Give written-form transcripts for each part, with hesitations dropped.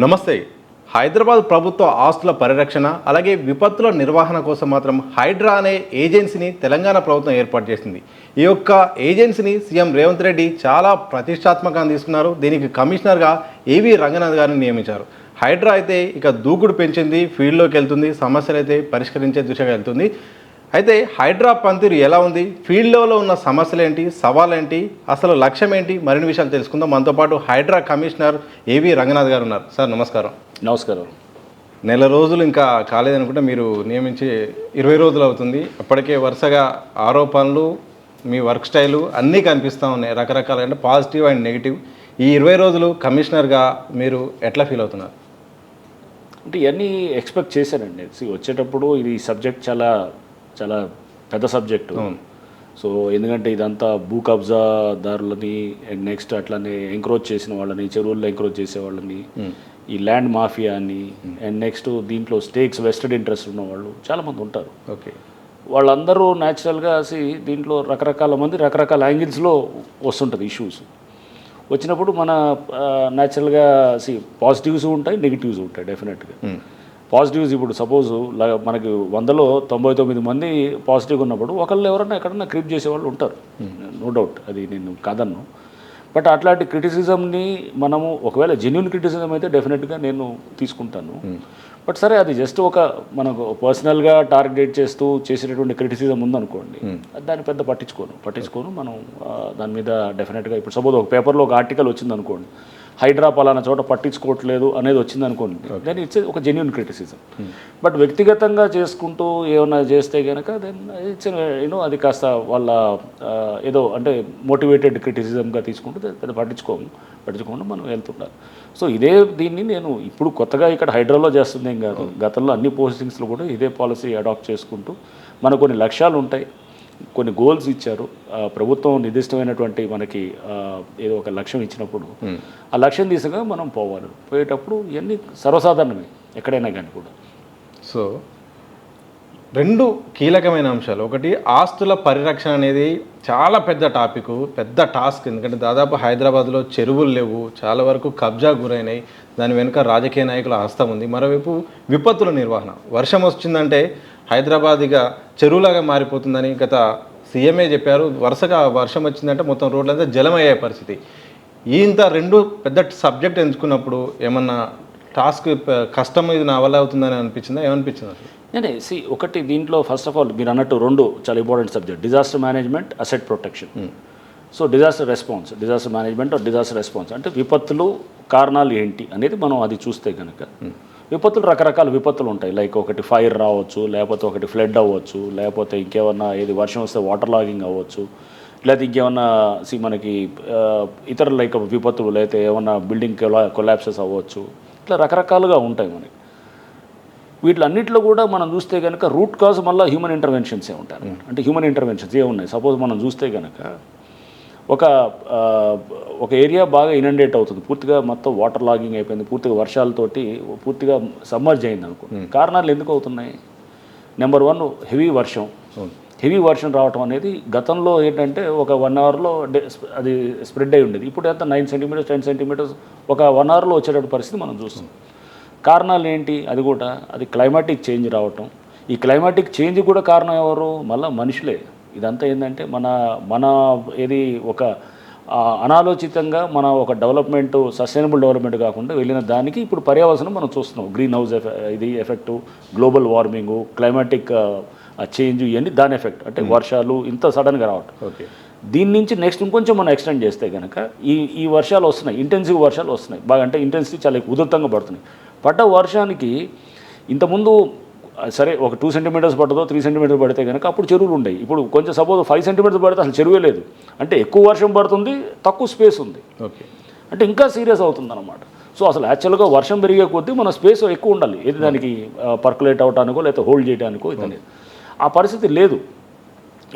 నమస్తే. హైదరాబాద్ ప్రభుత్వ ఆస్తుల పరిరక్షణ అలాగే విపత్తుల నిర్వహణ కోసం మాత్రం హైడ్రా అనే ఏజెన్సీని తెలంగాణ ప్రభుత్వం ఏర్పాటు చేసింది. ఈ యొక్క ఏజెన్సీని సీఎం రేవంత్ రెడ్డి చాలా ప్రతిష్టాత్మకంగా తీసుకున్నారు. దీనికి కమిషనర్గా ఏవి రంగనాథ్ గారిని నియమించారు. హైడ్రా అయితే ఇక దూకుడు పెంచింది, ఫీల్డ్లోకి వెళ్తుంది, సమస్యలు అయితే పరిష్కరించే దిశగా వెళ్తుంది. అయితే హైడ్రా పనితీరు ఎలా ఉంది, ఫీల్డ్లో ఉన్న సమస్యలు ఏంటి, సవాళ్ళేంటి, అసలు లక్ష్యం ఏంటి, మరిన్ని విషయాలు తెలుసుకుందాం. మనతో పాటు హైడ్రా కమిషనర్ ఏవి రంగనాథ్ గారు ఉన్నారు. సార్ నమస్కారం. నమస్కారం. నెల రోజులు ఇంకా కాలేదనుకుంటే మీరు నియమించి 20 రోజులు అవుతుంది. అప్పటికే వరుసగా ఆరోపణలు, మీ వర్క్ స్టైలు అన్నీ కనిపిస్తూ ఉన్నాయి, రకరకాల అంటే పాజిటివ్ అండ్ నెగిటివ్. ఈ 20 రోజులు కమిషనర్గా మీరు ఎట్లా ఫీల్ అవుతున్నారు? అంటే ఇవన్నీ ఎక్స్పెక్ట్ చేశానండి. వచ్చేటప్పుడు ఇది సబ్జెక్ట్ చాలా చాలా పెద్ద సబ్జెక్టు. సో ఎందుకంటే ఇదంతా భూ కబ్జాదారులని అండ్ నెక్స్ట్ అట్లానే ఎంక్రోచ్ చేసిన వాళ్ళని, చెరువుల్లో ఎంక్రోచ్ చేసే వాళ్ళని, ఈ ల్యాండ్ మాఫియాని అండ్ నెక్స్ట్ దీంట్లో స్టేక్స్ వెస్టెడ్ ఇంట్రెస్ట్ ఉన్న వాళ్ళు చాలామంది ఉంటారు. ఓకే, వాళ్ళందరూ న్యాచురల్గా దీంట్లో రకరకాల మంది రకరకాల యాంగిల్స్లో వస్తుంటుంది ఇష్యూస్. వచ్చినప్పుడు మన న్యాచురల్గా పాజిటివ్స్ ఉంటాయి, నెగిటివ్స్ ఉంటాయి డెఫినెట్గా. పాజిటివ్స్ ఇప్పుడు సపోజ్ మనకి 100లో 99 మంది పాజిటివ్గా ఉన్నప్పుడు ఒకళ్ళు ఎవరన్నా ఎక్కడన్నా క్రిప్ చేసేవాళ్ళు ఉంటారు, నో డౌట్, అది నేను కాదన్ను. బట్ అట్లాంటి క్రిటిసిజంని మనము ఒకవేళ జెన్యున్ క్రిటిసిజం అయితే డెఫినెట్గా నేను తీసుకుంటాను. బట్ సరే అది జస్ట్ ఒక మనకు పర్సనల్గా టార్గెట్ చేస్తూ చేసేటటువంటి క్రిటిసిజం ఉందనుకోండి, దాన్ని పెద్ద పట్టించుకోను మనం దాని మీద డెఫినెట్గా. ఇప్పుడు సపోజ్ ఒక పేపర్లో ఒక ఆర్టికల్ వచ్చిందనుకోండి, హైడ్రా పలానా చోట పట్టించుకోవట్లేదు అనేది వచ్చిందనుకోండి, దెన్ ఇట్స్ ఒక జెన్యున్ క్రిటిసిజం. బట్ వ్యక్తిగతంగా చేసుకుంటూ ఏమైనా చేస్తే కనుక దెన్ ఇట్స్ అది కాస్త వాళ్ళ ఏదో అంటే మోటివేటెడ్ క్రిటిసిజంగా తీసుకుంటూ పెద్ద పట్టించుకోకుండా మనం వెళ్తుంటారు. సో దీన్ని నేను ఇప్పుడు కొత్తగా ఇక్కడ హైడ్రాలో చేస్తుంది ఏం కాదు, గతంలో అన్ని పోస్టింగ్స్లో కూడా ఇదే పాలసీ అడాప్ట్ చేసుకుంటూ మనకు కొన్ని లక్ష్యాలు ఉంటాయి, కొన్ని గోల్స్ ఇచ్చారు ప్రభుత్వం. నిర్దిష్టమైనటువంటి మనకి ఏదో ఒక లక్ష్యం ఇచ్చినప్పుడు ఆ లక్ష్యం దిశగా మనం పోయేటప్పుడు ఇవన్నీ సర్వసాధారణమే ఎక్కడైనా కానీ కూడా. సో 2 కీలకమైన అంశాలు. ఒకటి, ఆస్తుల పరిరక్షణ అనేది చాలా పెద్ద టాపిక్, పెద్ద టాస్క్. ఎందుకంటే దాదాపు హైదరాబాద్లో చెరువులు లేవు, చాలా వరకు కబ్జా గురైనాయి, దాని వెనుక రాజకీయ నాయకుల హస్తం ఉంది. మరోవైపు విపత్తుల నిర్వహణ, వర్షం వచ్చిందంటే హైదరాబాద్ ఇక చెరువులాగా మారిపోతుందని గత సీఎంఏ చెప్పారు. వరుసగా వర్షం వచ్చిందంటే మొత్తం రోడ్లంతా జలమయ్యే పరిస్థితి. ఇంత 2 పెద్ద సబ్జెక్ట్ ఎంచుకున్నప్పుడు ఏమన్నా టాస్క్ కష్టం ఇది నా వల్ల అవుతుందని అనిపించిందా, ఏమనిపించింది అసలు? ఒకటి దీంట్లో ఫస్ట్ ఆఫ్ ఆల్ మీరు అన్నట్టు 2 చాలా important subject, disaster management, asset protection. So disaster management disaster response అంటే విపత్తులు కారణాలు ఏంటి అనేది మనం అది చూస్తే కనుక, విపత్తులు రకరకాల విపత్తులు ఉంటాయి. లైక్ ఒకటి ఫైర్ రావచ్చు, లేకపోతే ఒకటి ఫ్లడ్ అవ్వచ్చు, లేకపోతే ఇంకేమన్నా ఏది వర్షం వస్తే వాటర్ లాగింగ్ అవ్వచ్చు, లేకపోతే ఇంకేమన్నా మనకి ఇతర లైక్ విపత్తులు, లేకపోతే ఏమన్నా బిల్డింగ్ కొలాప్సెస్ అవ్వచ్చు, ఇట్లా రకరకాలుగా ఉంటాయి మనకి. వీటిలన్నింటిలో కూడా మనం చూస్తే కనుక రూట్ కాజ్ మళ్ళీ హ్యూమన్ ఇంటర్వెన్షన్సే ఉంటాయి. అంటే హ్యూమన్ ఇంటర్వెన్షన్స్ ఏమున్నాయి, సపోజ్ మనం చూస్తే కనుక ఒక ఏరియా బాగా ఇనండేట్ అవుతుంది, పూర్తిగా మొత్తం వాటర్ లాగింగ్ అయిపోయింది, పూర్తిగా వర్షాలతోటి పూర్తిగా సమ్మర్జ్ అయింది అనుకో. కారణాలు ఎందుకు అవుతున్నాయి? నెంబర్ 1 హెవీ వర్షం రావటం అనేది గతంలో ఏంటంటే ఒక 1 అవర్లో అది స్ప్రెడ్ అయి ఉండేది. ఇప్పుడు ఎంత 9 సెంటీమీటర్స్ 10 సెంటీమీటర్స్ ఒక 1 అవర్లో వచ్చేటటువంటి పరిస్థితి మనం చూస్తాం. కారణాలు ఏంటి? అది క్లైమాటిక్ చేంజ్ రావటం. ఈ క్లైమాటిక్ చేంజ్ కూడా కారణం ఎవరు? మళ్ళీ మనుషులే. ఇదంతా ఏంటంటే మన ఏది ఒక అనాలోచితంగా మన ఒక డెవలప్మెంట్, సస్టైనబుల్ డెవలప్మెంట్ కాకుండా వెళ్ళిన దానికి ఇప్పుడు పర్యావరణం మనం చూస్తున్నాం. Greenhouse effect, global warming, climatic change, ఇవన్నీ దాని ఎఫెక్ట్. అంటే వర్షాలు ఇంత సడన్గా రావటం. ఓకే, దీని నుంచి నెక్స్ట్ ఇంకొంచెం మనం ఎక్స్టెండ్ చేస్తే కనుక ఈ వర్షాలు వస్తున్నాయి, ఇంటెన్సివ్ వర్షాలు వస్తున్నాయి బాగా, అంటే ఇంటెన్సిటీ చాలా ఉధృతంగా పడుతున్నాయి. పడ్డ వర్షానికి ఇంతకుముందు సరే ఒక 2 సెంటీమీటర్స్ పడదో 3 సెంటీమీటర్స్ పడితే కనుక అప్పుడు చెరువులు ఉండేవి. ఇప్పుడు కొంచెం సపోజ్ 5 సెంటీమీటర్స్ పడితే అసలు చెరువే లేదు. అంటే ఎక్కువ వర్షం పడుతుంది, తక్కువ స్పేస్ ఉంది. ఓకే, అంటే ఇంకా సీరియస్ అవుతుంది అన్నమాట. సో అసలు యాక్చువల్గా వర్షం పెరిగే కొద్దీ మన స్పేస్ ఎక్కువ ఉండాలి, ఏది దానికి పర్కులేట్ అవడానికో లేకపోతే హోల్డ్ చేయడానికో. ఇదనేది ఆ పరిస్థితి లేదు.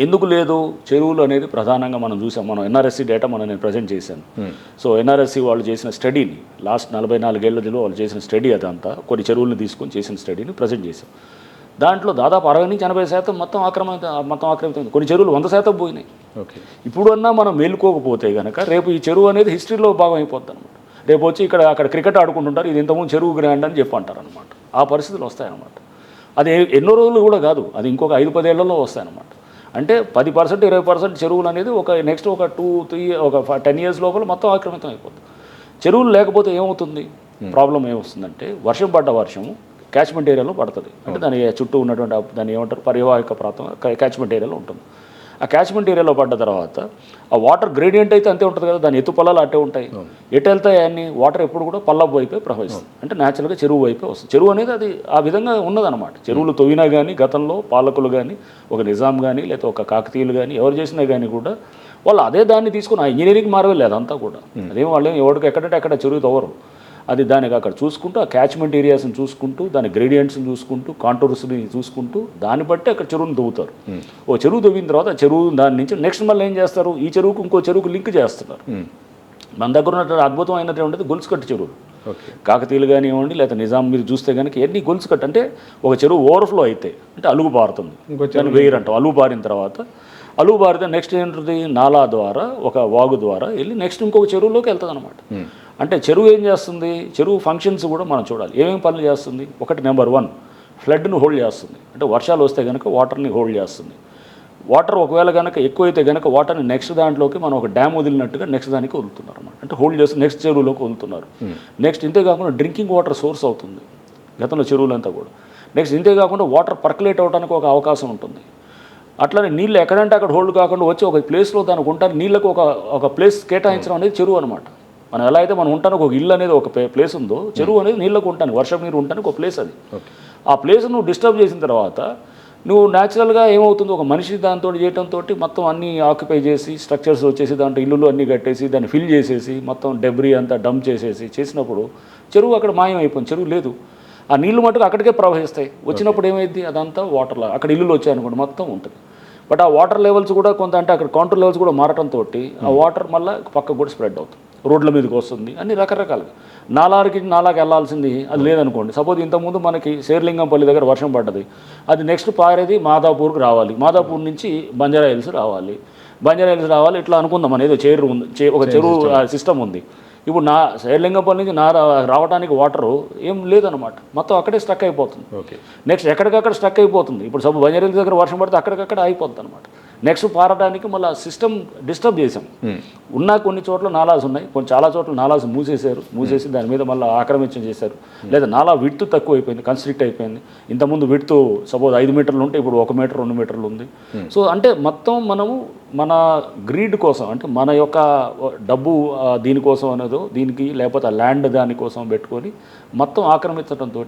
ఎందుకు లేదు? చెరువులు అనేది ప్రధానంగా మనం చూసాం. మనం ఎన్ఆర్ఎస్సి డేటా నేను ప్రజెంట్ చేశాను. సో ఎన్ఆర్ఎస్సి వాళ్ళు చేసిన స్టడీని లాస్ట్ 44 ఏళ్లలో వాళ్ళు చేసిన స్టడీ, అదంతా కొన్ని చెరువులను తీసుకొని చేసిన స్టడీని ప్రజెంట్ చేశాం. దాంట్లో దాదాపు 60-80% మొత్తం ఆక్రమితం. కొన్ని చెరువులు 100% పోయినాయి. ఓకే, ఇప్పుడన్నా మనం మేలుకోకపోతే కనుక రేపు ఈ చెరువు అనేది హిస్టరీలో భాగం అయిపోద్ది అనమాట. రేపు వచ్చి అక్కడ క్రికెట్ ఆడుకుంటుంటారు, ఇది ఇంతకుముందు చెరువు గ్రాండ్ అని చెప్పి అంటారు అనమాట. ఆ పరిస్థితులు వస్తాయన్నమాట. అది ఎన్నో రోజులు కూడా కాదు, అది ఇంకొక 5-10 ఏళ్లలో వస్తాయన్నమాట. అంటే 10% 20% చెరువులు అనేది నెక్స్ట్ ఒక 2-3 ఒక 10 years లోపల మొత్తం ఆక్రమితం అయిపోతుంది. చెరువులు లేకపోతే ఏమవుతుంది, ప్రాబ్లం ఏమొస్తుందంటే వర్షం వర్షము క్యాచ్మెంట్ ఏరియాలో పడుతుంది. అంటే దాని చుట్టూ ఉన్నటువంటి దాన్ని ఏమంటారు పరివాహక ప్రాంతం క్యాచ్మెంట్ ఏరియాలో ఉంటుంది. ఆ క్యాచ్మెంట్ ఏరియాలో పడ్డ తర్వాత ఆ వాటర్ గ్రేడియంట్ అయితే అంతే ఉంటుంది కదా, దాని ఎత్తు పల్లాలు అట్టే ఉంటాయి. ఎటు వెళ్తాయి అన్ని వాటర్ ఎప్పుడు కూడా పల్లపు వైపే ప్రవహిస్తుంది. అంటే న్యాచురల్గా చెరువు వైపే వస్తుంది. చెరువు అనేది అది ఆ విధంగా ఉన్నదన్నమాట. చెరువులు తవ్వినా కానీ గతంలో పాలకులు కానీ ఒక నిజాం కానీ లేదా ఒక కాకతీయులు కానీ ఎవరు చేసినా కానీ కూడా వాళ్ళు అదే దాన్ని తీసుకుని ఆ ఇంజనీరింగ్ మారవేలేదు అదంతా కూడా. అదేం వాళ్ళు ఎవరికి ఎక్కడంటే అక్కడ చెరువు తవ్వరు. అది దానికి అక్కడ చూసుకుంటూ ఆ క్యాచ్మెంట్ ఏరియాస్ని చూసుకుంటూ దాని గ్రేడియంట్స్ని చూసుకుంటూ కాంటూర్స్ని చూసుకుంటూ దాన్ని బట్టి అక్కడ చెరువుని తవ్వుతారు. ఓ చెరువు తవ్విన తర్వాత ఆ చెరువు దాని నుంచి నెక్స్ట్ మళ్ళీ ఏం చేస్తారు, ఈ చెరువుకు ఇంకో చెరువుకు లింక్ చేస్తున్నారు. మన దగ్గర ఉన్నటువంటి అద్భుతమైనటువంటి గొలుసు కట్టు చెరువులు కాకతీయులు కానివ్వండి లేదా నిజాం మీరు చూస్తే కనుక ఎన్ని గొలుసు కట్టు అంటే ఒక చెరువు ఓవర్ఫ్లో అయితే అంటే అలుగు పారుతుంది, దాన్ని వేయరంటాం. అలుగు పారిన తర్వాత అలుగు పారితే నెక్స్ట్ ఏంటంటే నాలా ద్వారా ఒక వాగు ద్వారా వెళ్ళి నెక్స్ట్ ఇంకొక చెరువులోకి వెళ్తుంది అనమాట. అంటే చెరువు ఏం చేస్తుంది, చెరువు ఫంక్షన్స్ కూడా మనం చూడాలి. ఏమేమి పనులు చేస్తుంది, ఒకటి నెంబర్ 1 ఫ్లడ్ను హోల్డ్ చేస్తుంది. అంటే వర్షాలు వస్తే కనుక వాటర్ని హోల్డ్ చేస్తుంది. వాటర్ ఒకవేళ కనుక ఎక్కువైతే కనుక వాటర్ని నెక్స్ట్ దాంట్లోకి మనం ఒక డ్యామ్ వదిలినట్టుగా నెక్స్ట్ దానికి వదులుతున్నారు అన్నమాట. అంటే హోల్డ్ చేస్తే నెక్స్ట్ చెరువులోకి వదులుతున్నారు. నెక్స్ట్ ఇంతే కాకుండా డ్రింకింగ్ వాటర్ సోర్స్ అవుతుంది గతంలో చెరువులంతా కూడా. నెక్స్ట్ ఇంతే కాకుండా వాటర్ పర్కులేట్ అవడానికి ఒక అవకాశం ఉంటుంది. అట్లనే నీళ్ళు ఎక్కడంటే అక్కడ హోల్డ్ కాకుండా వచ్చి ఒక ప్లేస్లో దానికి ఉంటారు. నీళ్ళకు ఒక ప్లేస్ కేటాయించడం అనేది చెరువు అనమాట. మనం ఎలా అయితే మనం ఉంటానికి ఒక ఇల్లు అనేది ఒక ప్లేస్ ఉందో చెరువు అనేది నీళ్ళకు ఉంటాను వర్షం నీరు ఉంటానికి ఒక ప్లేస్ అది. ఆ ప్లేస్ నువ్వు డిస్టర్బ్ చేసిన తర్వాత నువ్వు న్యాచురల్గా ఏమవుతుంది, ఒక మనిషి దాంతో చేయడంతో మొత్తం అన్నీ ఆక్యుపై చేసి స్ట్రక్చర్స్ వచ్చేసి దాంట్లో ఇల్లులు అన్నీ కట్టేసి దాన్ని ఫిల్ చేసేసి మొత్తం డెబ్రీ అంతా డంప్ చేసినప్పుడు చెరువు అక్కడ మాయం అయిపోయింది, చెరువు లేదు. ఆ నీళ్లు మటుకు అక్కడికే ప్రవహిస్తాయి. వచ్చినప్పుడు ఏమైంది, అదంతా వాటర్లా అక్కడ ఇల్లులు వచ్చాయనుకోండి మొత్తం ఉంటుంది. బట్ ఆ వాటర్ లెవెల్స్ కూడా కొంత అంటే అక్కడ కౌంటర్ లెవెల్స్ కూడా మారటంతో ఆ వాటర్ మళ్ళీ పక్కకు కూడా స్ప్రెడ్ అవుతుంది, రోడ్ల మీదకి వస్తుంది, అన్ని రకరకాలుగా. నాలాకి వెళ్ళాల్సింది అది లేదనుకోండి. సపోజ్ ఇంతకుముందు మనకి శేర్లింగంపల్లి దగ్గర వర్షం పడ్డది, అది నెక్స్ట్ పారేది మాదాపూర్కి రావాలి, మాదాపూర్ నుంచి బంజారా హిల్స్ రావాలి, ఇట్లా అనుకుందాం అనేది ఒక చెరువు సిస్టమ్ ఉంది. ఇప్పుడు శేర్లింగంపల్లి నుంచి రావడానికి వాటరు ఏం లేదనమాట, మొత్తం అక్కడే స్టక్ అయిపోతుంది. నెక్స్ట్ ఎక్కడికక్కడ స్టక్ అయిపోతుంది. ఇప్పుడు సపోజ్ బంజారా హిల్స్ దగ్గర వర్షం పడితే అక్కడికక్కడ అయిపోతుంది అనమాట. నెక్స్ట్ పారడానికి మళ్ళీ సిస్టమ్ డిస్టర్బ్ చేసాం. ఉన్న కొన్ని చోట్ల నాలాస్ ఉన్నాయి, చాలా చోట్ల నాలాస్ మూసేసి దాని మీద మళ్ళీ ఆక్రమించడం చేశారు. లేదా నాలా విడ్త్ తక్కువ అయిపోయింది, కన్స్ట్రిక్ట్ అయిపోయింది. ఇంతకుముందు విడ్త్ సపోజ్ 5 మీటర్లు ఉంటే ఇప్పుడు 1 మీటర్ 2 మీటర్లు ఉంది. సో అంటే మొత్తం మనము మన గ్రీడ్ కోసం అంటే మన యొక్క డబ్బు దీనికోసం అనేదో దీనికి లేకపోతే ఆ ల్యాండ్ దానికోసం పెట్టుకొని మొత్తం ఆక్రమించడంతో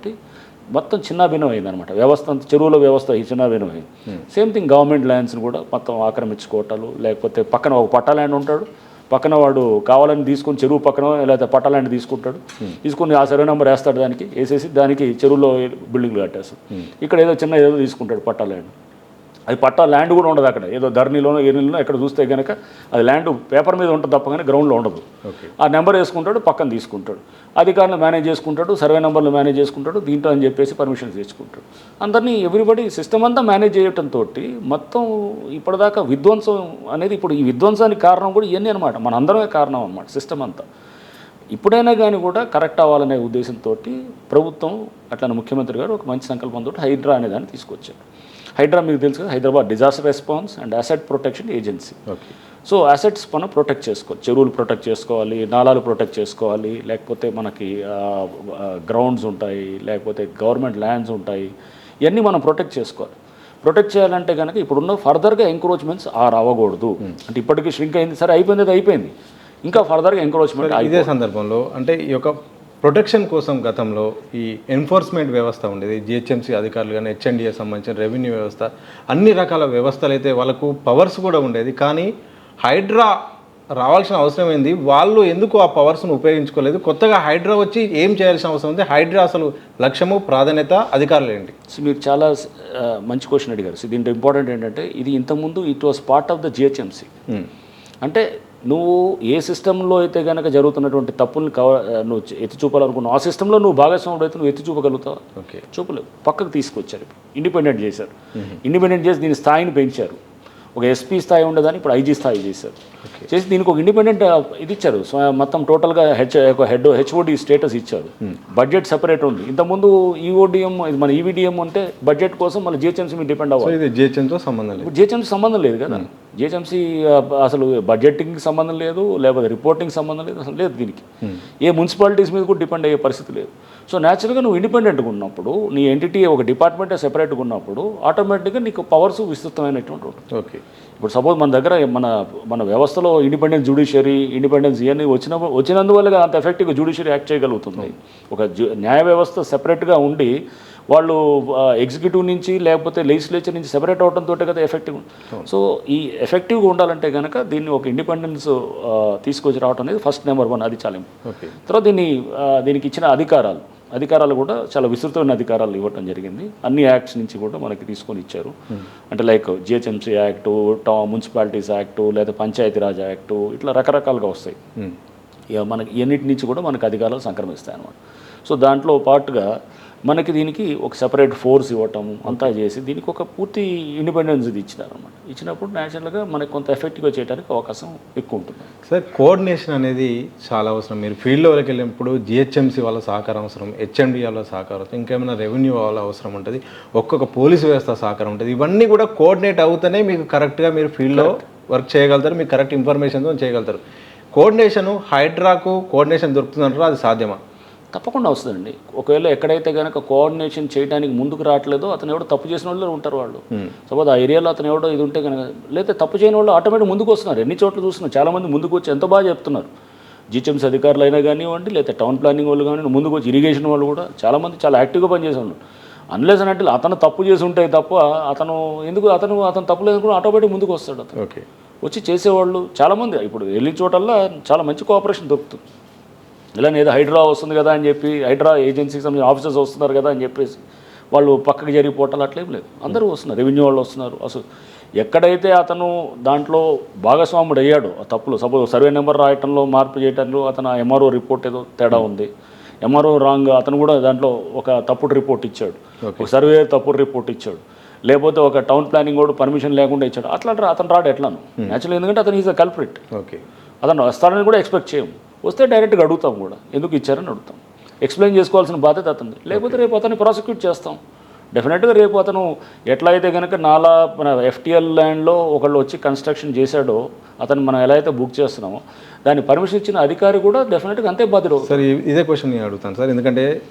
మొత్తం చిన్నాభిన్నం అయిందనమాట. వ్యవస్థ చెరువుల వ్యవస్థ ఈ చిన్నాభిన్నం అయింది. సేమ్ థింగ్ గవర్నమెంట్ ల్యాండ్స్ని కూడా మొత్తం ఆక్రమించుకోవటాలు, లేకపోతే పక్కన ఒక పట్టా ల్యాండ్ ఉంటాడు, పక్కన వాడు కావాలని తీసుకొని చెరువు పక్కన లేకపోతే పట్టా ల్యాండ్ తీసుకొని ఆ సర్వే నెంబర్ వేస్తాడు, దానికి వేసేసి దానికి చెరువులో బిల్డింగ్లు కట్టేస్తాడు. ఇక్కడ ఏదో తీసుకుంటాడు పట్టా ల్యాండ్. అది పట్టా ల్యాండ్ కూడా ఉండదు అక్కడ, ఏదో ధరణిలోనో ఎన్నిలోనో ఎక్కడ చూస్తే కనుక అది ల్యాండ్ పేపర్ మీద ఉంటుంది తప్ప కానీ గ్రౌండ్లో ఉండదు. ఆ నెంబర్ వేసుకుంటాడు, పక్కన తీసుకుంటాడు, అధికారులు మేనేజ్ చేసుకుంటాడు, సర్వే నెంబర్లు మేనేజ్ చేసుకుంటాడు, దీంట్లో అని చెప్పేసి పర్మిషన్స్ తెచ్చుకుంటాడు. అందరినీ ఎవ్రీబడి సిస్టమ్ అంతా మేనేజ్ చేయడంతో మొత్తం ఇప్పటిదాకా విధ్వంసం అనేది, ఇప్పుడు ఈ విధ్వంసానికి కారణం కూడా ఇవన్నీ అనమాట, మన అందరమే కారణం అనమాట సిస్టమ్ అంతా. ఇప్పుడైనా కానీ కూడా కరెక్ట్ అవ్వాలనే ఉద్దేశంతో ప్రభుత్వం అట్లా ముఖ్యమంత్రి గారు ఒక మంచి సంకల్పంతో హైడ్రా అనే దాన్ని తీసుకొచ్చారు. హైడ్రా మీకు తెలుసు కదా, Hyderabad disaster response and asset protection agency. So assets మనం ప్రొటెక్ట్ చేసుకోవాలి, చెరువులు ప్రొటెక్ట్ చేసుకోవాలి, నాలాలు ప్రొటెక్ట్ చేసుకోవాలి, లేకపోతే మనకి గ్రౌండ్స్ ఉంటాయి, లేకపోతే గవర్నమెంట్ ల్యాండ్స్ ఉంటాయి, ఇవన్నీ మనం ప్రొటెక్ట్ చేసుకోవాలి. ప్రొటెక్ట్ చేయాలంటే కనుక ఇప్పుడున్న ఫర్దర్గా ఎంక్రోచ్మెంట్స్ అవ్వకూడదు. అంటే ఇప్పటికీ ష్రింక్ అయింది, సరే అయిపోయింది, ఇంకా ఫర్దర్గా ఎంక్రోచ్మెంట్. ఇదే సందర్భంలో అంటే ఈ యొక్క ప్రొటెక్షన్ కోసం గతంలో ఈ ఎన్ఫోర్స్మెంట్ వ్యవస్థ ఉండేది, జిహెచ్ఎంసీ అధికారులు కానీ హెచ్ఎండిఏ సంబంధించిన రెవెన్యూ వ్యవస్థ, అన్ని రకాల వ్యవస్థలు అయితే వాళ్ళకు పవర్స్ కూడా ఉండేది. కానీ హైడ్రా రావాల్సిన అవసరం ఏంది, వాళ్ళు ఎందుకు ఆ పవర్స్ను ఉపయోగించుకోలేదు? కొత్తగా హైడ్రా వచ్చి ఏం చేయాల్సిన అవసరం ఉంది? హైడ్రా అసలు లక్ష్యము, ప్రాధాన్యత, అధికారులు ఏంటి? మీరు చాలా మంచి క్వశ్చన్ అడిగారు. దీంట్లో ఇంపార్టెంట్ ఏంటంటే ఇది ఇంతకుముందు it was part of the GHMC. అంటే నువ్వు ఏ సిస్టంలో అయితే కనుక జరుగుతున్నటువంటి తప్పుల్ని నువ్వు ఎత్తి చూపాలనుకున్నావు, ఆ సిస్టంలో నువ్వు భాగస్వాముడు అయితే నువ్వు ఎత్తి చూపగలుగుతావు? చూపలేవు. పక్కకు తీసుకొచ్చారు, ఇండిపెండెంట్ చేశారు. ఇండిపెండెంట్ చేసి దీని స్థాయిని పెంచారు. ఒక ఎస్పీ స్థాయి ఉండదని ఇప్పుడు ఐజీ స్థాయి చేశారు. చేసి దీనికి ఒక ఇండిపెండెంట్ ఇది ఇచ్చారు, మొత్తం టోటల్గా హెచ్ఓడి స్టేటస్ ఇచ్చారు. బడ్జెట్ సెపరేట్ ఉంది. ఇంతకుముందు ఈఓడిఎం ఇది మన ఈవీడిఎం అంటే బడ్జెట్ కోసం మళ్ళీ జిహెచ్ఎంసీ మీద డిపెండ్ అవ్వాలి. ఇది జిహెచ్ఎంసీతో సంబంధం లేదు. ఇప్పుడు జిహెచ్ఎంసీ సంబంధం లేదు కదా. జిహెచ్ఎంసీ అసలు బడ్జెటింగ్కి సంబంధం లేదు, లేకపోతే రిపోర్టింగ్ సంబంధం లేదు, అసలు లేదు దీనికి. ఏ మున్సిపాలిటీస్ మీద కూడా డిపెండ్ అయ్యే పరిస్థితి లేదు. సో న్యాచురల్గా నువ్వు ఇండిపెండెంట్గా ఉన్నప్పుడు, నీ ఎంటిటీ ఒక డిపార్ట్మెంటే సెపరేట్గా ఉన్నప్పుడు ఆటోమేటిక్గా నీకు పవర్స్ విస్తృతమైనటువంటి ఉంటుంది. ఓకే. ఇప్పుడు సపోజ్ మన దగ్గర మన వ్యవస్థలో ఇండిపెండెంట్ జ్యుడిషియరీ, ఇండిపెండెన్స్ ఇవన్నీ వచ్చినందువల్లగా అంత ఎఫెక్టివ్గా జ్యుడిషియరీ యాక్ట్ చేయగలుగుతుంది. ఒక న్యాయ వ్యవస్థ సెపరేట్గా ఉండి వాళ్ళు ఎగ్జిక్యూటివ్ నుంచి లేకపోతే లెజిస్లేచర్ నుంచి సెపరేట్ అవడంతో కదా ఎఫెక్టివ్. సో ఈ ఎఫెక్టివ్గా ఉండాలంటే కనుక దీన్ని ఒక ఇండిపెండెన్స్ తీసుకొచ్చి రావడం అనేది ఫస్ట్ నెంబర్ 1, అది చాలా ఇంపార్టెంట్. తర్వాత దీనికి ఇచ్చిన అధికారాలు కూడా చాలా విస్తృతమైన అధికారాలు ఇవ్వడం జరిగింది. అన్ని యాక్ట్స్ నుంచి కూడా మనకి తీసుకొని ఇచ్చారు. అంటే like GHMC act, municipalities act, లేదా పంచాయతీరాజ్ యాక్టు, ఇట్లా రకరకాలుగా వస్తాయి. ఇక మనకి ఎన్నిటి నుంచి కూడా మనకు అధికారాలు సంక్రమిస్తాయి అన్నమాట. సో దాంట్లో పాటుగా మనకి దీనికి ఒక సెపరేట్ ఫోర్స్ ఇవ్వటం అంతా చేసి దీనికి ఒక పూర్తి ఇండిపెండెన్స్ ఇది ఇచ్చినారన్నమాట. ఇచ్చినప్పుడు న్యాచురల్గా మనకు కొంత ఎఫెక్టివ్గా చేయడానికి అవకాశం ఎక్కువ ఉంటుంది. సార్, కోఆర్డినేషన్ అనేది చాలా అవసరం. మీరు ఫీల్డ్లోకి వెళ్ళినప్పుడు జిహెచ్ఎంసీ వాళ్ళ సహకారం అవసరం, హెచ్ఎండి వాళ్ళ సహకారం అవసరం, ఇంకేమైనా రెవెన్యూ వాళ్ళ అవసరం ఉంటుంది, ఒక్కొక్క పోలీసు వ్యవస్థ సహకారం ఉంటుంది. ఇవన్నీ కూడా కోఆర్డినేట్ అవుతూనే మీకు కరెక్ట్గా మీరు ఫీల్డ్లో వర్క్ చేయగలుగుతారు, మీకు కరెక్ట్ ఇన్ఫర్మేషన్తో చేయగలుగుతారు. కోఆర్డినేషను హైడ్రాకు కోఆర్డినేషన్ దొరుకుతుందంటారా? అది సాధ్యమా? తప్పకుండా వస్తుందండి. ఒకవేళ ఎక్కడైతే కనుక కోఆర్డినేషన్ చేయడానికి ముందుకు రావట్లేదో అతను ఎవడో తప్పు చేసిన వాళ్ళు ఉంటారు. వాళ్ళు సపోజ్ ఆ ఏరియాలో అతను ఎవడో ఇది ఉంటే కనుక, లేదా తప్పు చేయని వాళ్ళు ఆటోమేటిక్ ముందుకు వస్తున్నారు. ఎన్ని చోట్ల చూస్తున్నారు, చాలామంది ముందుకు వచ్చి ఎంతో బాగా చెప్తున్నారు. జిహెచ్ఎంసీ అధికారులు అయినా కానివ్వండి, లేదా టౌన్ ప్లానింగ్ వాళ్ళు కానివ్వండి, ముందుకు వచ్చి ఇరిగేషన్ వాళ్ళు కూడా చాలామంది చాలా యాక్టివ్గా పనిచేసే ఉన్నారు. అన్లెస్ అంటే అతను తప్పు చేసి ఉంటే తప్ప అతను తప్పు లేదు కూడా ఆటోమేటిక్ ముందుకు వస్తాడు. అతను వచ్చి చేసేవాళ్ళు చాలామంది ఇప్పుడు వెళ్ళిన చోటల్లా చాలా మంచి కోఆపరేషన్ దొరుకుతుంది. ఇలా ఏదో హైడ్రా వస్తుంది కదా అని చెప్పి, హైడ్రా ఏజెన్సీకి సంబంధించిన ఆఫీసర్స్ వస్తున్నారు కదా అని చెప్పేసి వాళ్ళు పక్కకి జరిగిపోవటాలు అట్లేం లేదు. అందరూ వస్తున్నారు, రెవెన్యూ వాళ్ళు వస్తున్నారు. అసలు ఎక్కడైతే అతను దాంట్లో భాగస్వాముడు అయ్యాడో ఆ తప్పులు, సపోజ్ సర్వే నెంబర్ రాయటంలో మార్పు చేయటంలో అతను ఎంఆర్ఓ రిపోర్ట్ ఏదో తేడా ఉంది, ఎంఆర్ఓ రాంగ్, అతను కూడా దాంట్లో ఒక తప్పుడు రిపోర్ట్ ఇచ్చాడు, ఒక సర్వే తప్పుడు రిపోర్ట్ ఇచ్చాడు, లేకపోతే ఒక టౌన్ ప్లానింగ్ కూడా పర్మిషన్ లేకుండా ఇచ్చాడు, అట్లా అతను రాడు ఎట్లాను న్యాచురల్. ఎందుకంటే అతను ఈజ్ అ కల్ప్రిట్. అతను వస్తాడని కూడా ఎక్స్పెక్ట్ చేయము. వస్తే డైరెక్ట్గా అడుగుతాం కూడా, ఎందుకు ఇచ్చారని అడుగుతాం. ఎక్స్ప్లెయిన్ చేసుకోవాల్సిన బాధ్యత అతనిది. లేకపోతే రేపు అతన్ని ప్రాసిక్యూట్ చేస్తాం. డెఫినెట్గా రేపు అతను ఎట్లా అయితే కనుక మన ఎఫ్టీఎల్ ల్యాండ్లో ఒకళ్ళు వచ్చి కన్స్ట్రక్షన్ చేశాడో, అతను మనం ఎలా అయితే బుక్ చేస్తున్నామో దాన్ని పర్మిషన్ ఇచ్చిన అధికారి కూడా డెఫినెట్గా అంతే బాధ్యత. సార్, ఇదే క్వశ్చన్ నేను అడుగుతాను సార్. ఎందుకంటే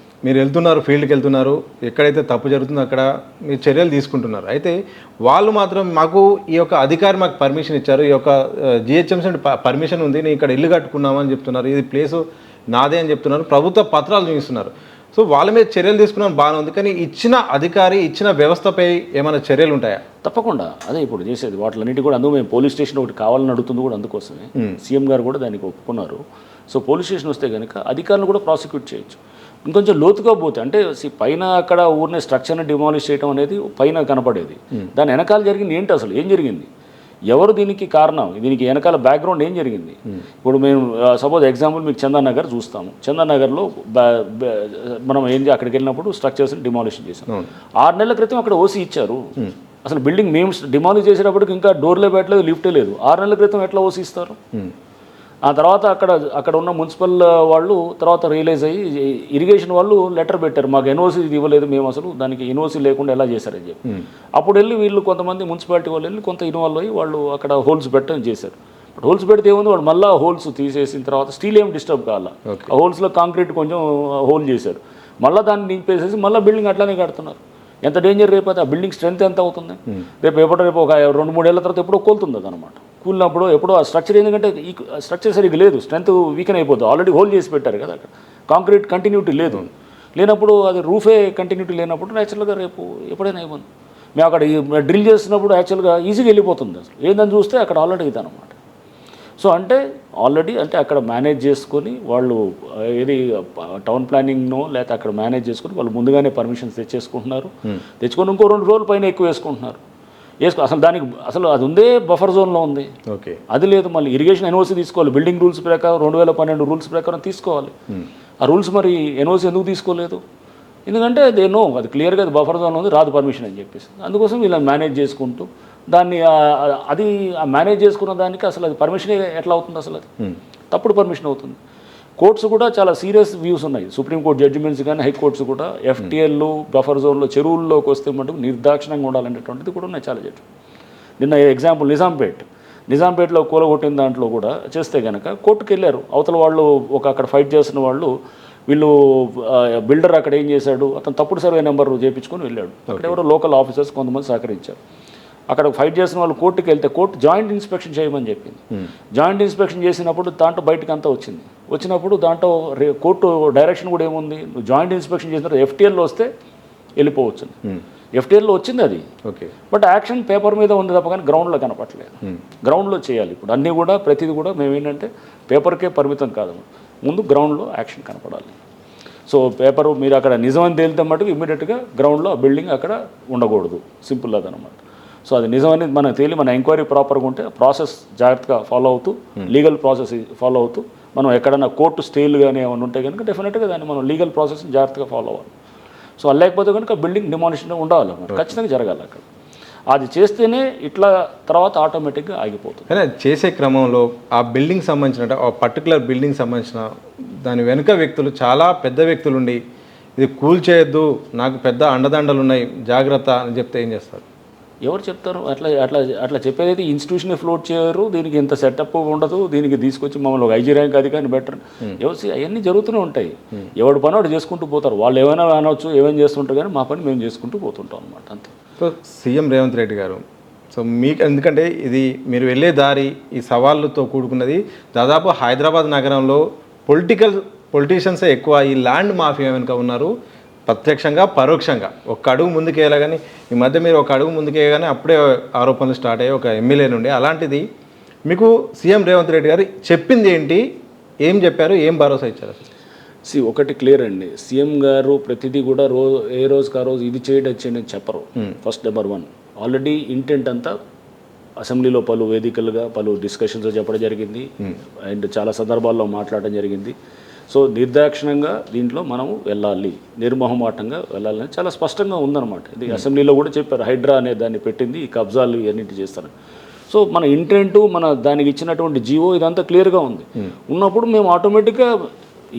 మీరు వెళ్తున్నారు, ఫీల్డ్కి వెళ్తున్నారు, ఎక్కడైతే తప్పు జరుగుతుందో అక్కడ మీరు చర్యలు తీసుకుంటున్నారు. అయితే వాళ్ళు మాత్రం మాకు ఈ యొక్క అధికారి మాకు పర్మిషన్ ఇచ్చారు, ఈ యొక్క జిహెచ్ఎంసీ పర్మిషన్ ఉంది, నేను ఇక్కడ ఇల్లు కట్టుకున్నామని చెప్తున్నారు, ఇది ప్లేసు నాదే అని చెప్తున్నారు, ప్రభుత్వ పత్రాలు చూపిస్తున్నారు. సో వాళ్ళ మీద చర్యలు తీసుకున్నాను బాగానే ఉంది, కానీ ఇచ్చిన అధికారి ఇచ్చిన వ్యవస్థపై ఏమైనా చర్యలు ఉంటాయా? తప్పకుండా అదే ఇప్పుడు చేసేది. వాటిలన్నిటి కూడా అందుకు మేము పోలీస్ స్టేషన్ ఒకటి కావాలని అడుగుతుంది కూడా అందుకోసమే. సీఎం గారు కూడా దానికి ఒప్పుకున్నారు. సో పోలీస్ స్టేషన్ వస్తే కనుక అధికారులు కూడా ప్రాసిక్యూట్ చేయొచ్చు. ఇంకొంచెం లోతుగా పోతే అంటే పైన అక్కడ ఊరినే స్ట్రక్చర్ని డిమాలిష్ చేయడం అనేది పైన కనపడేది, దాని వెనకాల జరిగింది ఏంటి, అసలు ఏం జరిగింది, ఎవరు దీనికి కారణం, దీనికి వెనకాల బ్యాక్గ్రౌండ్ ఏం జరిగింది. ఇప్పుడు మేము సపోజ్ ఎగ్జాంపుల్ మీకు చందానగర్ చూస్తాము. చందానగర్లో మనం అక్కడికి వెళ్ళినప్పుడు స్ట్రక్చర్స్ని డిమాలిషన్ చేసాం. 6 నెలల క్రితం అక్కడ ఓసీ ఇచ్చారు. అసలు బిల్డింగ్ మేము డిమాలిష్ చేసేటప్పటికి ఇంకా డోర్లే పెట్టలేదు, లిఫ్టే లేదు. 6 నెలల క్రితం ఎట్లా ఓసీ ఇస్తారు? ఆ తర్వాత అక్కడ ఉన్న మున్సిపల్ వాళ్ళు తర్వాత రియలైజ్ అయ్యి ఇరిగేషన్ వాళ్ళు లెటర్ పెట్టారు, మాకు ఎన్ఓసీ ఇవ్వలేదు, మేము అసలు దానికి ఎన్ఓసీ లేకుండా ఎలా చేశారని చెప్పి. అప్పుడు వెళ్ళి వీళ్ళు కొంతమంది మున్సిపాలిటీ వాళ్ళు వెళ్ళి కొంత ఇన్వాల్వ్ అయ్యి వాళ్ళు అక్కడ హోల్స్ పెట్టని చేశారు. బట్ హోల్స్ పెడితే ఏముంది, వాళ్ళు మళ్ళీ హోల్స్ తీసేసిన తర్వాత స్టీల్ ఏం డిస్టర్బ్ కావాలా, ఆ హోల్స్లో కాంక్రీట్ కొంచెం హోల్ చేశారు, మళ్ళీ దాన్ని నింపేసేసి మళ్ళీ బిల్డింగ్ అట్లానే కడుతున్నారు. ఎంత డేంజర్ రేపు అది, ఆ బిల్డింగ్ స్ట్రెంత్ ఎంత అవుతుంది, రేపు ఒక 2-3 ఏళ్ళ తర్వాత ఎప్పుడో కోలుతుంది అది అనమాట. కూలినప్పుడు ఎప్పుడో ఆ స్ట్రక్చర్, ఎందుకంటే ఈ స్ట్రక్చర్ సరిగ్గా లేదు, స్ట్రెంత్ వీకెన్ అయిపోతుంది, ఆల్రెడీ హోల్ చేసి పెట్టారు కదా అక్కడ, కాంక్రీట్ కంటిన్యూటీ లేనప్పుడు అది రూఫే కంటిన్యూటీ లేనప్పుడు న్యాచురల్గా రేపు ఎప్పుడైనా అయిపోతుంది. మేము అక్కడ డ్రిల్ చేసినప్పుడు యాక్చువల్గా ఈజీగా వెళ్ళిపోతుంది, అసలు ఏందని చూస్తే అక్కడ ఆల్రెడీ ఇదనమాట. సో అంటే ఆల్రెడీ అంటే అక్కడ మేనేజ్ చేసుకొని వాళ్ళు ఏది టౌన్ ప్లానింగ్నో లేకపోతే అక్కడ మేనేజ్ చేసుకొని వాళ్ళు ముందుగానే పర్మిషన్స్ తెచ్చేసుకుంటున్నారు, తెచ్చుకొని ఇంకో 2 రోజుల పైన ఎక్కువ వేసుకుంటున్నారు. అసలు దానికి అసలు అది ఉందే బఫర్ జోన్లో ఉంది, అది లేదు. మళ్ళీ ఇరిగేషన్ ఎన్ఓసీ తీసుకోవాలి, బిల్డింగ్ రూల్స్ ప్రకారం 2012 రూల్స్ ప్రకారం తీసుకోవాలి. ఆ రూల్స్ మరి ఎన్ఓసీ ఎందుకు తీసుకోలేదు? ఎందుకంటే అది క్లియర్గా అది బఫర్ జోన్ ఉంది, రాదు పర్మిషన్ అని చెప్పేసి. అందుకోసం వీళ్ళని మేనేజ్ చేసుకుంటూ దాన్ని అది మేనేజ్ చేసుకున్న దానికి అసలు అది పర్మిషన్ ఎట్లా అవుతుంది అసలు అది తప్పుడు పర్మిషన్ అవుతుంది. కోర్ట్స్ కూడా చాలా సీరియస్ వ్యూస్ ఉన్నాయి. సుప్రీంకోర్టు జడ్జిమెంట్స్ కానీ హైకోర్ట్స్ కూడా ఎఫ్టీఎల్లు బఫర్ జోన్లో చెరువుల్లోకి వస్తే మటుకు నిర్దాక్షిణ్యంగా ఉండాలనేటువంటిది కూడా ఉన్నాయి చాలా జడ్జి. నిన్న ఎగ్జాంపుల్ నిజాంపేటలో కూలగొట్టిన దాంట్లో కూడా చేస్తే కనుక కోర్టుకు వెళ్ళారు. అవతల వాళ్ళు అక్కడ ఫైట్ చేస్తున్న వాళ్ళు వీళ్ళు బిల్డర్ అక్కడ ఏం చేశాడు, అతను తప్పుడు సర్వే నెంబర్ చేయించుకొని వెళ్ళాడు. అక్కడ ఎవరో లోకల్ ఆఫీసర్స్ కొంతమంది సహకరించారు. అక్కడ ఫైట్ చేసిన వాళ్ళు కోర్టుకి వెళ్తే కోర్టు జాయింట్ ఇన్స్పెక్షన్ చేయమని చెప్పింది. జాయింట్ ఇన్స్పెక్షన్ చేసినప్పుడు దాంట్లో బయటకు అంతా వచ్చినప్పుడు దాంట్లో కోర్టు డైరెక్షన్ కూడా ఏముంది, నువ్వు జాయింట్ ఇన్స్పెక్షన్ చేసిన తర్వాత ఎఫ్టీఎల్లో వస్తే వెళ్ళిపోవచ్చు. ఎఫ్టీఎల్లో వచ్చింది అది, ఓకే, బట్ యాక్షన్ పేపర్ మీద ఉంది తప్ప కానీ గ్రౌండ్లో కనపట్లేదు. గ్రౌండ్లో చేయాలి. ఇప్పుడు అన్నీ కూడా ప్రతిదీ కూడా మేము ఏంటంటే పేపర్కే పరిమితం కాదు, ముందు గ్రౌండ్లో యాక్షన్ కనపడాలి. సో పేపరు మీరు అక్కడ నిజమని తేలితే మటుకు ఇమ్మీడియట్గా గ్రౌండ్లో ఆ బిల్డింగ్ అక్కడ ఉండకూడదు, సింపుల్ అదనమాట. సో అది నిజమని మనకు తేలి మన ఎంక్వైరీ ప్రాపర్గా ఉంటే ప్రాసెస్ జాగ్రత్తగా ఫాలో అవుతూ లీగల్ ప్రాసెస్ ఫాలో అవుతూ మనం ఎక్కడైనా కోర్టు స్టేలు కానీ ఏమైనా ఉంటే కనుక డెఫినెట్గా దాన్ని మనం లీగల్ ప్రాసెస్ని జాగ్రత్తగా ఫాలో అవ్వాలి. సో అది లేకపోతే కనుక బిల్డింగ్ డిమాలిషన్ ఉండాలి, ఖచ్చితంగా జరగాలి అక్కడ. అది చేస్తేనే ఇట్లా తర్వాత ఆటోమేటిక్గా ఆగిపోతుంది. కానీ చేసే క్రమంలో ఆ బిల్డింగ్ సంబంధించిన ఆ పర్టికులర్ బిల్డింగ్ సంబంధించిన దాని వెనుక వ్యక్తులు చాలా పెద్ద వ్యక్తులు ఉండి ఇది కూల్ చేయొద్దు, నాకు పెద్ద అండదండలు ఉన్నాయి జాగ్రత్త అని చెప్తే ఏం చేస్తారు? ఎవరు చెప్తారు? అట్లా అట్లా అట్లా చెప్పేదైతే ఇన్స్టిట్యూషన్ ఫ్లోట్ చేయరు, దీనికి ఇంత సెటప్ ఉండదు, దీనికి తీసుకొచ్చి మమ్మల్ని ఒక ఐజీ ర్యాంక్ అది కానీ బెటర్ ఎవరు అవన్నీ జరుగుతూనే ఉంటాయి. ఎవడు పని వాడు చేసుకుంటూ పోతారు. వాళ్ళు ఏమైనా అనవచ్చు, ఏమైనా చేస్తుంటారు, కానీ మా పని మేము చేసుకుంటూ పోతుంటాం అనమాట, అంతే. సో సీఎం రేవంత్ రెడ్డి గారు, సో మీకు ఎందుకంటే ఇది మీరు వెళ్ళే దారి ఈ సవాళ్ళతో కూడుకున్నది. దాదాపు హైదరాబాద్ నగరంలో పొలిటీషియన్సే ఎక్కువ ఈ ల్యాండ్ మాఫియా వెనుక ఉన్నారు, ప్రత్యక్షంగా పరోక్షంగా. ఒక అడుగు ముందుకేయాలి, కానీ ఈ మధ్య మీరు ఒక అడుగు ముందుకేయగానే అప్పుడే ఆరోపణలు స్టార్ట్ అయ్యాయి ఒక ఎమ్మెల్యే నుండి. అలాంటిది మీకు సీఎం రేవంత్ రెడ్డి గారు చెప్పింది ఏంటి, ఏం చెప్పారు, ఏం భరోసా ఇచ్చారు? ఒకటి క్లియర్ అండి, సీఎం గారు ప్రతిదీ కూడా ఏ రోజుకి ఆ రోజు ఇది చేయడం అని చెప్పరు. ఫస్ట్ నెంబర్ 1 ఆల్రెడీ ఇంటెంట్ అంతా అసెంబ్లీలో పలు వేదికలుగా పలు డిస్కషన్స్ చెప్పడం జరిగింది అండ్ చాలా సందర్భాల్లో మాట్లాడడం జరిగింది. సో నిర్దాక్షిణ్యంగా దీంట్లో మనము వెళ్ళాలి, నిర్మోహమాటంగా వెళ్ళాలని చాలా స్పష్టంగా ఉందన్నమాట. ఇది అసెంబ్లీలో కూడా చెప్పారు, హైడ్రా అనే దాన్ని పెట్టింది, ఈ కబ్జాలు ఇవన్నింటి చేస్తాను. సో మన ఇంటెంటు మన దానికి ఇచ్చినటువంటి జీవో ఇదంతా క్లియర్గా ఉంది. ఉన్నప్పుడు మేము ఆటోమేటిక్గా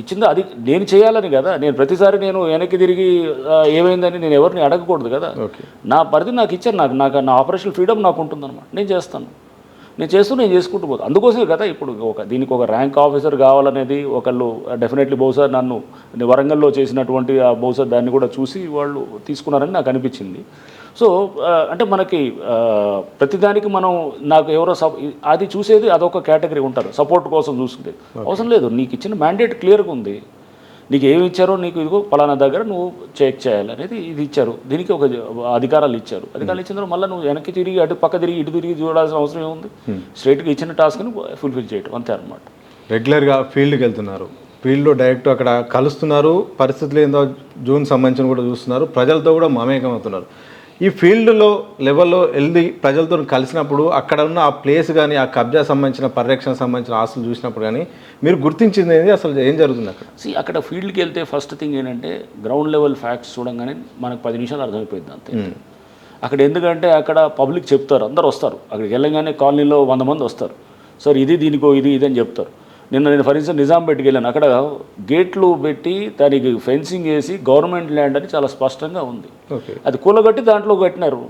ఇచ్చింది అది నేను చేయాలని కదా. నేను ప్రతిసారి నేను వెనక్కి తిరిగి ఏమైందని నేను ఎవరిని అడగకూడదు కదా. నా పరిధి నాకు ఇచ్చారు, నాకు నా ఆపరేషనల్ ఫ్రీడమ్ నాకు ఉంటుందన్నమాట. నేను చేస్తాను, నేను చేసుకుంటూ పోతాను. అందుకోసమే కదా ఇప్పుడు దీనికి ఒక ర్యాంక్ ఆఫీసర్ కావాలనేది ఒకళ్ళు డెఫినెట్లీ బహుశా నన్ను వరంగల్లో చేసినటువంటి బహుశా దాన్ని కూడా చూసి వాళ్ళు తీసుకున్నారని నాకు అనిపించింది. సో అంటే మనకి ప్రతిదానికి మనం నాకు ఎవరో అది చూసేది అదొక కేటగిరీ ఉంటారు, సపోర్ట్ కోసం చూసుకునేది అవసరం లేదు. నీకు ఇచ్చిన మ్యాండేట్ క్లియర్గా ఉంది, నీకు ఏమి ఇచ్చారో నీకు ఇదిగో పలానా దగ్గర నువ్వు చెక్ చేయాలి అనేది ఇది ఇచ్చారు. దీనికి ఒక అధికారాలు ఇచ్చారు. అధికారాలు ఇచ్చిన తర్వాత మళ్ళీ నువ్వు వెనక్కి తిరిగి అటు పక్క తిరిగి ఇటు తిరిగి చూడాల్సిన అవసరం ఏముంది? స్ట్రైట్గా ఇచ్చిన టాస్క్ని ఫుల్ఫిల్ చేయడం అంతే అనమాట. రెగ్యులర్గా ఫీల్డ్కి వెళ్తున్నారు, ఫీల్డ్లో డైరెక్ట్ అక్కడ కలుస్తున్నారు, పరిస్థితులు ఏందో జూన్ సంబంధించిన కూడా చూస్తున్నారు, ప్రజలతో కూడా మమేకం అవుతున్నారు. ఈ ఫీల్డ్లో లెవెల్లో వెళ్ళి ప్రజలతో కలిసినప్పుడు అక్కడ ఉన్న ఆ ప్లేస్ కానీ ఆ కబ్జా సంబంధించిన పరిరక్షణ సంబంధించిన ఆస్తులు చూసినప్పుడు కానీ మీరు గుర్తించింది ఏంటి, అసలు ఏం జరుగుతుంది అక్కడ? అక్కడ ఫీల్డ్కి వెళ్తే ఫస్ట్ థింగ్ ఏంటంటే గ్రౌండ్ లెవెల్ ఫ్యాక్ట్స్ చూడంగానే మనకు 10 నిమిషాలు అర్థమైపోయింది అంతే. అక్కడ ఎందుకంటే అక్కడ పబ్లిక్ చెప్తారు, అందరు వస్తారు, అక్కడికి వెళ్ళగానే కాలనీలో 100 మంది వస్తారు, సార్ ఇది దీనికో ఇది అని చెప్తారు. నేను ఫర్ ఇన్స్టెన్స్ నిజాంపేటకి వెళ్ళాను, అక్కడ గేట్లు పెట్టి దానికి ఫెన్సింగ్ వేసి గవర్నమెంట్ ల్యాండ్ అని చాలా స్పష్టంగా ఉంది. అది కూలగట్టి దాంట్లో కట్టినారు,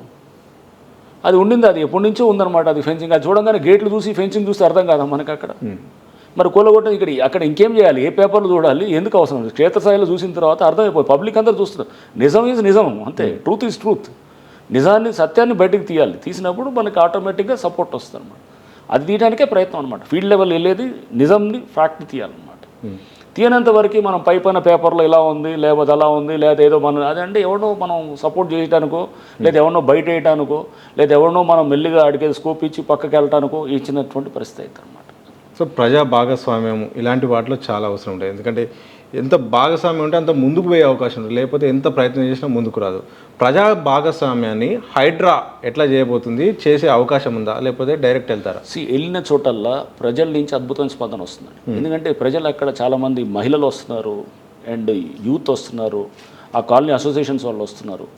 అది ఉండింది, అది ఎప్పటి నుంచో ఉందన్నమాట. అది ఫెన్సింగ్ అది చూడంగానే గేట్లు చూసి ఫెన్సింగ్ చూస్తే అర్థం కాదా మనకి అక్కడ? మరి కూలగొట్టడం అక్కడ ఇంకేం చేయాలి, ఏ పేపర్లు చూడాలి, ఎందుకు అవసరం? క్షేత్రస్థాయిలో చూసిన తర్వాత అర్థమైపోయి పబ్లిక్ అందరూ చూస్తున్నారు, నిజం ఈజ్ నిజం అంతే, ట్రూత్ ఈజ్ ట్రూత్. నిజాన్ని సత్యాన్ని బయటకు తీయాలి, తీసినప్పుడు మనకి ఆటోమేటిక్గా సపోర్ట్ వస్తుంది అనమాట. అది తీయడానికే ప్రయత్నం అనమాట. ఫీల్డ్ లెవెల్ వెళ్ళేది నిజంని ఫ్యాక్ట్ని తీయాలన్నమాట. తీయనంత వరకు మనం పైన పేపర్లో ఇలా ఉంది లేకపోతే అలా ఉంది లేదా ఏదో మనం అదంటే ఎవరినో మనం సపోర్ట్ చేయడానికో లేదా ఎవరినో బయట వేయడానికో లేదా ఎవరినో మనం మెల్లిగా అడిగే స్కోప్ ఇచ్చి పక్కకి వెళ్ళటానికో ఇచ్చినటువంటి పరిస్థితి అవుతుంది అనమాట. సో ప్రజా భాగస్వామ్యం ఇలాంటి వాటిలో చాలా అవసరం ఉంటుంది. ఎందుకంటే ఎంత భాగస్వామ్యం ఉంటే అంత ముందుకు పోయే అవకాశం ఉంటుంది, లేకపోతే ఎంత ప్రయత్నం చేసినా ముందుకు రాదు. ప్రజా భాగస్వామ్యాన్ని హైడ్రా ఎట్లా చేయబోతుంది, చేసే అవకాశం ఉందా లేకపోతే డైరెక్ట్ వెళ్తారా? వెళ్ళిన చోటల్లా ప్రజల నుంచి అద్భుతమైన స్పందన వస్తుంది. ఎందుకంటే ప్రజలు అక్కడ చాలామంది మహిళలు వస్తున్నారు అండ్ యూత్ వస్తున్నారు, ఆ కాలనీ అసోసియేషన్స్ వాళ్ళు వస్తున్నారు.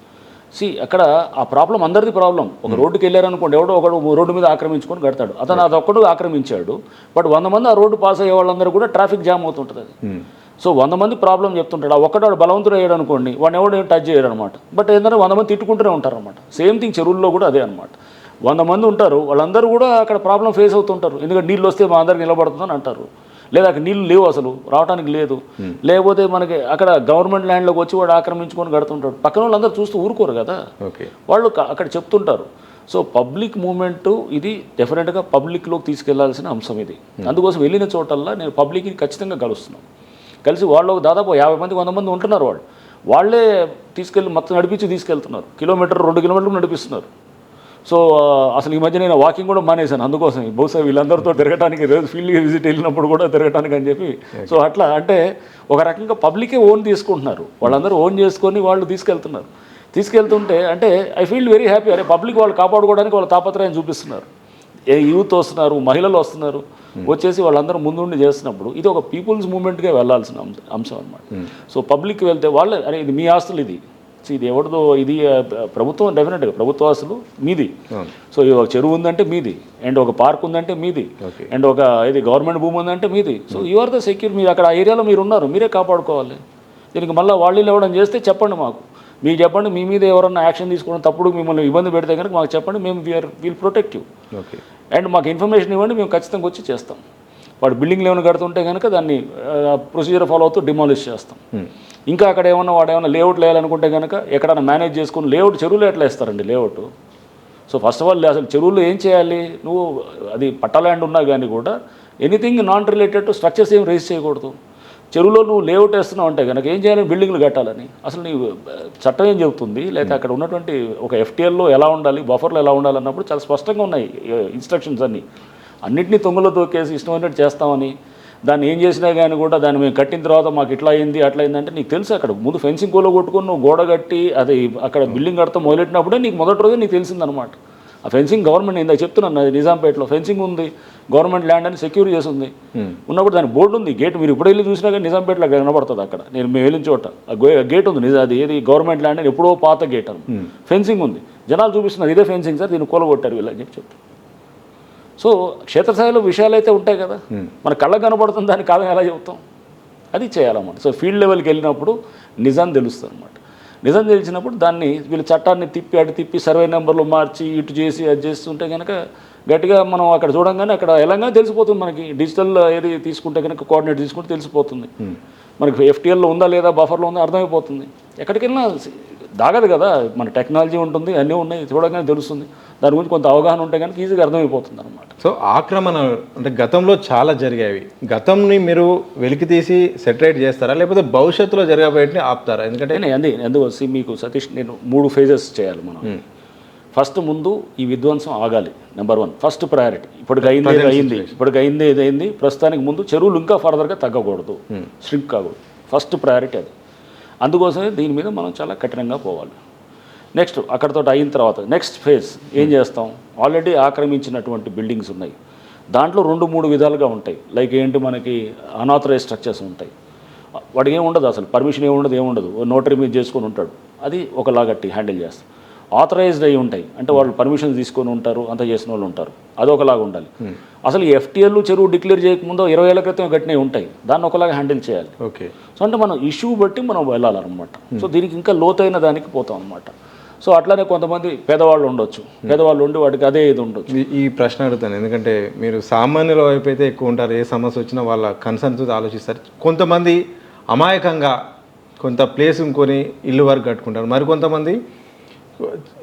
అక్కడ ఆ ప్రాబ్లం అందరిది ప్రాబ్లం. ఒక రోడ్డుకి వెళ్ళారనుకోండి, ఎవడో ఒకడు రోడ్డు మీద ఆక్రమించుకొని కడతాడు, అతను అదొక్కడు ఆక్రమించాడు. బట్ 100 మంది ఆ రోడ్డు పాస్ అయ్యే వాళ్ళందరూ కూడా ట్రాఫిక్ జామ్ అవుతుంటుంది అది. సో 100 మంది ప్రాబ్లం చెప్తుంటాడు, ఆ ఒక్కడు బలవంతుడు అయ్యాడు అనుకోండి, వాడిని ఎవడు టచ్ చేయడు అనమాట. బట్ ఏంటంటే 100 మంది తిట్టుకుంటూనే ఉంటారు అనమాట. సేమ్ థింగ్ చెరువుల్లో కూడా అదే అనమాట. 100 మంది ఉంటారు, వాళ్ళందరూ కూడా అక్కడ ప్రాబ్లం ఫేస్ అవుతుంటారు. ఎందుకంటే నీళ్ళు వస్తే మా అందరికి నిలబడుతుందని అంటారు, లేదా అక్కడ నీళ్ళు లేవు, అసలు రావడానికి లేదు. లేకపోతే మనకి అక్కడ గవర్నమెంట్ ల్యాండ్లోకి వచ్చి వాడు ఆక్రమించుకొని కడుతుంటాడు, పక్కన వాళ్ళందరూ చూస్తూ ఊరుకోరు కదా, వాళ్ళు అక్కడ చెప్తుంటారు. సో పబ్లిక్ మూమెంట్ ఇది డెఫినెట్గా పబ్లిక్లోకి తీసుకెళ్లాల్సిన అంశం ఇది. అందుకోసం వెళ్ళిన చోటల్లా నేను పబ్లిక్ని ఖచ్చితంగా కలుస్తున్నాను. కలిసి వాళ్ళు దాదాపు 50 మంది 100 మంది ఉంటున్నారు, వాళ్ళే తీసుకెళ్ళి మొత్తం నడిపించి తీసుకెళ్తున్నారు. 2 కిలోమీటర్లు నడిపిస్తున్నారు. సో అసలు ఈ మధ్య నేను వాకింగ్ కూడా మానేశాను అందుకోసం. బహుశా వీళ్ళందరితో తిరగడానికి, రోజు ఫీల్డ్ విజిట్ వెళ్ళినప్పుడు కూడా తిరగటానికి అని చెప్పి. సో అట్లా అంటే ఒక రకంగా పబ్లికే ఓన్ తీసుకుంటున్నారు, వాళ్ళందరూ ఓన్ చేసుకొని వాళ్ళు తీసుకెళ్తుంటే అంటే ఐ ఫీల్ వెరీ హ్యాపీ. అరే పబ్లిక్ వాళ్ళు కాపాడుకోవడానికి వాళ్ళ తాపత్రయం చూపిస్తున్నారు. యూత్ వస్తున్నారు, మహిళలు వస్తున్నారు, వచ్చేసి వాళ్ళందరూ ముందుండి చేస్తున్నప్పుడు ఇది ఒక పీపుల్స్ మూవ్మెంట్గా వెళ్ళాల్సిన అంశం అనమాట. సో పబ్లిక్ వెళ్తే వాళ్ళే అరే ఇది మీ ఆస్తులు, ఇది ఎవరిదో, ఇది ప్రభుత్వం డెఫినెట్గా ప్రభుత్వ ఆస్తులు మీది. సో ఒక చెరువు ఉందంటే మీది, అండ్ ఒక పార్క్ ఉందంటే మీది, అండ్ ఒక ఇది గవర్నమెంట్ భూమి ఉందంటే మీది. So you are the secure. మీరు అక్కడ ఆ ఏరియాలో మీరు ఉన్నారు, మీరే కాపాడుకోవాలి. దీనికి మళ్ళీ వాళ్ళు ఇవ్వడం చేస్తే చెప్పండి మాకు, మీకు చెప్పండి, మీ మీద ఎవరన్నా యాక్షన్ తీసుకోవడం తప్పుడు మిమ్మల్ని ఇబ్బంది పెడితే కనుక మాకు చెప్పండి, మేము విల్ ప్రొటెక్ట్ యూ. అండ్ మాకు ఇన్ఫర్మేషన్ ఇవ్వండి, మేము ఖచ్చితంగా వచ్చి చేస్తాం. వాడు బిల్డింగ్లు ఏమైనా కడుతుంటే కనుక దాన్ని ప్రొసీజర్ ఫాలో అవుతూ డిమాలిష్ చేస్తాం. ఇంకా అక్కడ వాడు ఏమైనా లేఅవుట్ వేయాలనుకుంటే కనుక ఎక్కడైనా మేనేజ్ చేసుకుని లేఅవుట్ చెరువులు ఎట్లా వేస్తారండి layout. So first of all అసలు చెరువుల్లో ఏం చేయాలి, నువ్వు అది పట్టా ల్యాండ్ ఉన్నా కానీ కూడా anything non related to structures ఏం రేస్ చేయకూడదు. చెరువులో నువ్వు లేఅవుట్ వేస్తున్నావు అంటే కనుక ఏం చేయాలి, బిల్డింగ్లు కట్టాలని. అసలు నీ చట్టం ఏం చెబుతుంది, లేకపోతే అక్కడ ఉన్నటువంటి ఒక FTLలో ఎలా ఉండాలి, బఫర్లో ఎలా ఉండాలి అన్నప్పుడు చాలా స్పష్టంగా ఉన్నాయి ఇన్స్ట్రక్షన్స్ అన్నింటినీ తొంగలో తోకేసి ఇష్టమైనట్టు చేస్తామని, దాన్ని ఏం చేసినా కానీ కూడా దాన్ని మేము కట్టిన తర్వాత మాకు ఇట్లా అయింది అట్లా అయిందంటే నీకు తెలుసు. అక్కడ ముందు ఫెన్సింగ్ కోలో కొట్టుకొని నువ్వు గోడ కట్టి అది అక్కడ బిల్డింగ్ కడతా మొదలెట్టినప్పుడే నీకు మొదటి రోజే నీకు తెలిసిందనమాట. ఆ ఫెన్సింగ్ గవర్నమెంట్ ఇందాక చెప్తున్నాను, అది నిజాంపేటలో ఫెన్సింగ్ ఉంది, గవర్నమెంట్ ల్యాండ్ అని సెక్యూర్ చేసి ఉంది. ఉన్నప్పుడు దాని బోర్డు ఉంది, గేట్ మీరు ఇప్పుడు వెళ్ళి చూసినా కానీ నిజాంపేటలో కనబడుతుంది. అక్కడ మేము వెళ్ళిన చోట గేట్ ఉంది, అది ఏది గవర్నమెంట్ ల్యాండ్ అని ఎప్పుడో పాత గేట్ అని ఫెన్సింగ్ ఉంది. జనాలు చూపిస్తున్నారు ఇదే ఫెన్సింగ్ సార్, దీన్ని కూలగొట్టారు వీళ్ళని చెప్పి చెప్తారు. సో క్షేత్రస్థాయిలో విషయాలు అయితే ఉంటాయి కదా, మన కళ్ళకు కనబడుతుంది, దాన్ని కాదని ఎలా చెప్తాం, అది చేయాలన్నమాట. సో ఫీల్డ్ లెవెల్కి వెళ్ళినప్పుడు నిజం తెలుస్తుంది అనమాట. నిజం తెలిసినప్పుడు దాన్ని వీళ్ళు చట్టాన్ని అటు తిప్పి సర్వే నెంబర్లు మార్చి ఇటు చేసి అది చేస్తుంటే కనుక గట్టిగా మనం అక్కడ చూడంగానే అక్కడ ఎలాగా తెలిసిపోతుంది మనకి. డిజిటల్ ఏది తీసుకుంటే కనుక కోఆర్డినేట్ తీసుకుంటే తెలిసిపోతుంది మనకి, FTLలో ఉందా లేదా బఫర్లో ఉందా అర్థమైపోతుంది. ఎక్కడికి వెళ్ళినా దాగదు కదా, మన టెక్నాలజీ ఉంటుంది, అన్నీ ఉన్నాయి, చూడగానే తెలుస్తుంది. దాని గురించి కొంత అవగాహన ఉంటే కనుక ఈజీగా అర్థమైపోతుంది అనమాట. సో ఆక్రమణ అంటే గతంలో చాలా జరిగాయి, గతంని మీరు వెలికి తీసి సెటరేట్ చేస్తారా, లేకపోతే భవిష్యత్తులో జరగబోయేటిని ఆపుతారా? ఎందుకంటే ఎందుకు మీకు సతీష్, నేను 3 ఫేజెస్ చేయాలి మనం. ఫస్ట్ ముందు ఈ విధ్వంసం ఆగాలి, నెంబర్ 1 ఫస్ట్ ప్రయారిటీ. ఇప్పటికి అయింది ఏదైంది, ప్రస్తుతానికి ముందు చెరువులు ఇంకా ఫర్దర్గా తగ్గకూడదు, స్ట్రిక్ కాకూడదు, ఫస్ట్ ప్రయారిటీ అది. అందుకోసమే దీని మీద మనం చాలా కఠినంగా పోవాలి. నెక్స్ట్ అక్కడితో అయిన తర్వాత నెక్స్ట్ ఫేజ్ ఏం చేస్తాం, ఆల్రెడీ ఆక్రమించినటువంటి బిల్డింగ్స్ ఉన్నాయి, దాంట్లో 2-3 విధాలుగా ఉంటాయి. లైక్ ఏంటి, మనకి అనాథరైజ్ స్ట్రక్చర్స్ ఉంటాయి, వాడికి ఏముండదు, అసలు పర్మిషన్ ఏముండదు, నోటరీ మీద చేసుకొని ఉంటాడు, అది ఒకలాగట్టి హ్యాండిల్ చేస్తాం. ఆథరైజ్డ్ అయి ఉంటాయి, అంటే వాళ్ళు పర్మిషన్ తీసుకొని ఉంటారు, అంత చేసిన వాళ్ళు ఉంటారు, అదొకలాగా ఉండాలి. అసలు FTL చెరువు డిక్లేర్ చేయకముందో 20 ఏళ్ల క్రితం కట్టినవి ఉంటాయి, దాన్ని ఒకలాగా హ్యాండిల్ చేయాలి. ఓకే. సో అంటే మనం ఇష్యూ బట్టి మనం వెళ్ళాలన్నమాట. సో దీనికి ఇంకా లోతైన దానికి పోతాం అనమాట. సో అట్లానే కొంతమంది పేదవాళ్ళు ఉండొచ్చు, పేదవాళ్ళు ఉండి వాటికి అదే ఇది ఉండొచ్చు. ఈ ప్రశ్న అడుగుతాను ఎందుకంటే మీరు సామాన్యుల వైపు అయితే ఎక్కువ ఉంటారు, ఏ సమస్య వచ్చినా వాళ్ళ కన్సర్న్తో ఆలోచిస్తారు. కొంతమంది అమాయకంగా కొంత ప్లేస్ కొని ఇల్లు వరకు కట్టుకుంటారు, మరికొంతమంది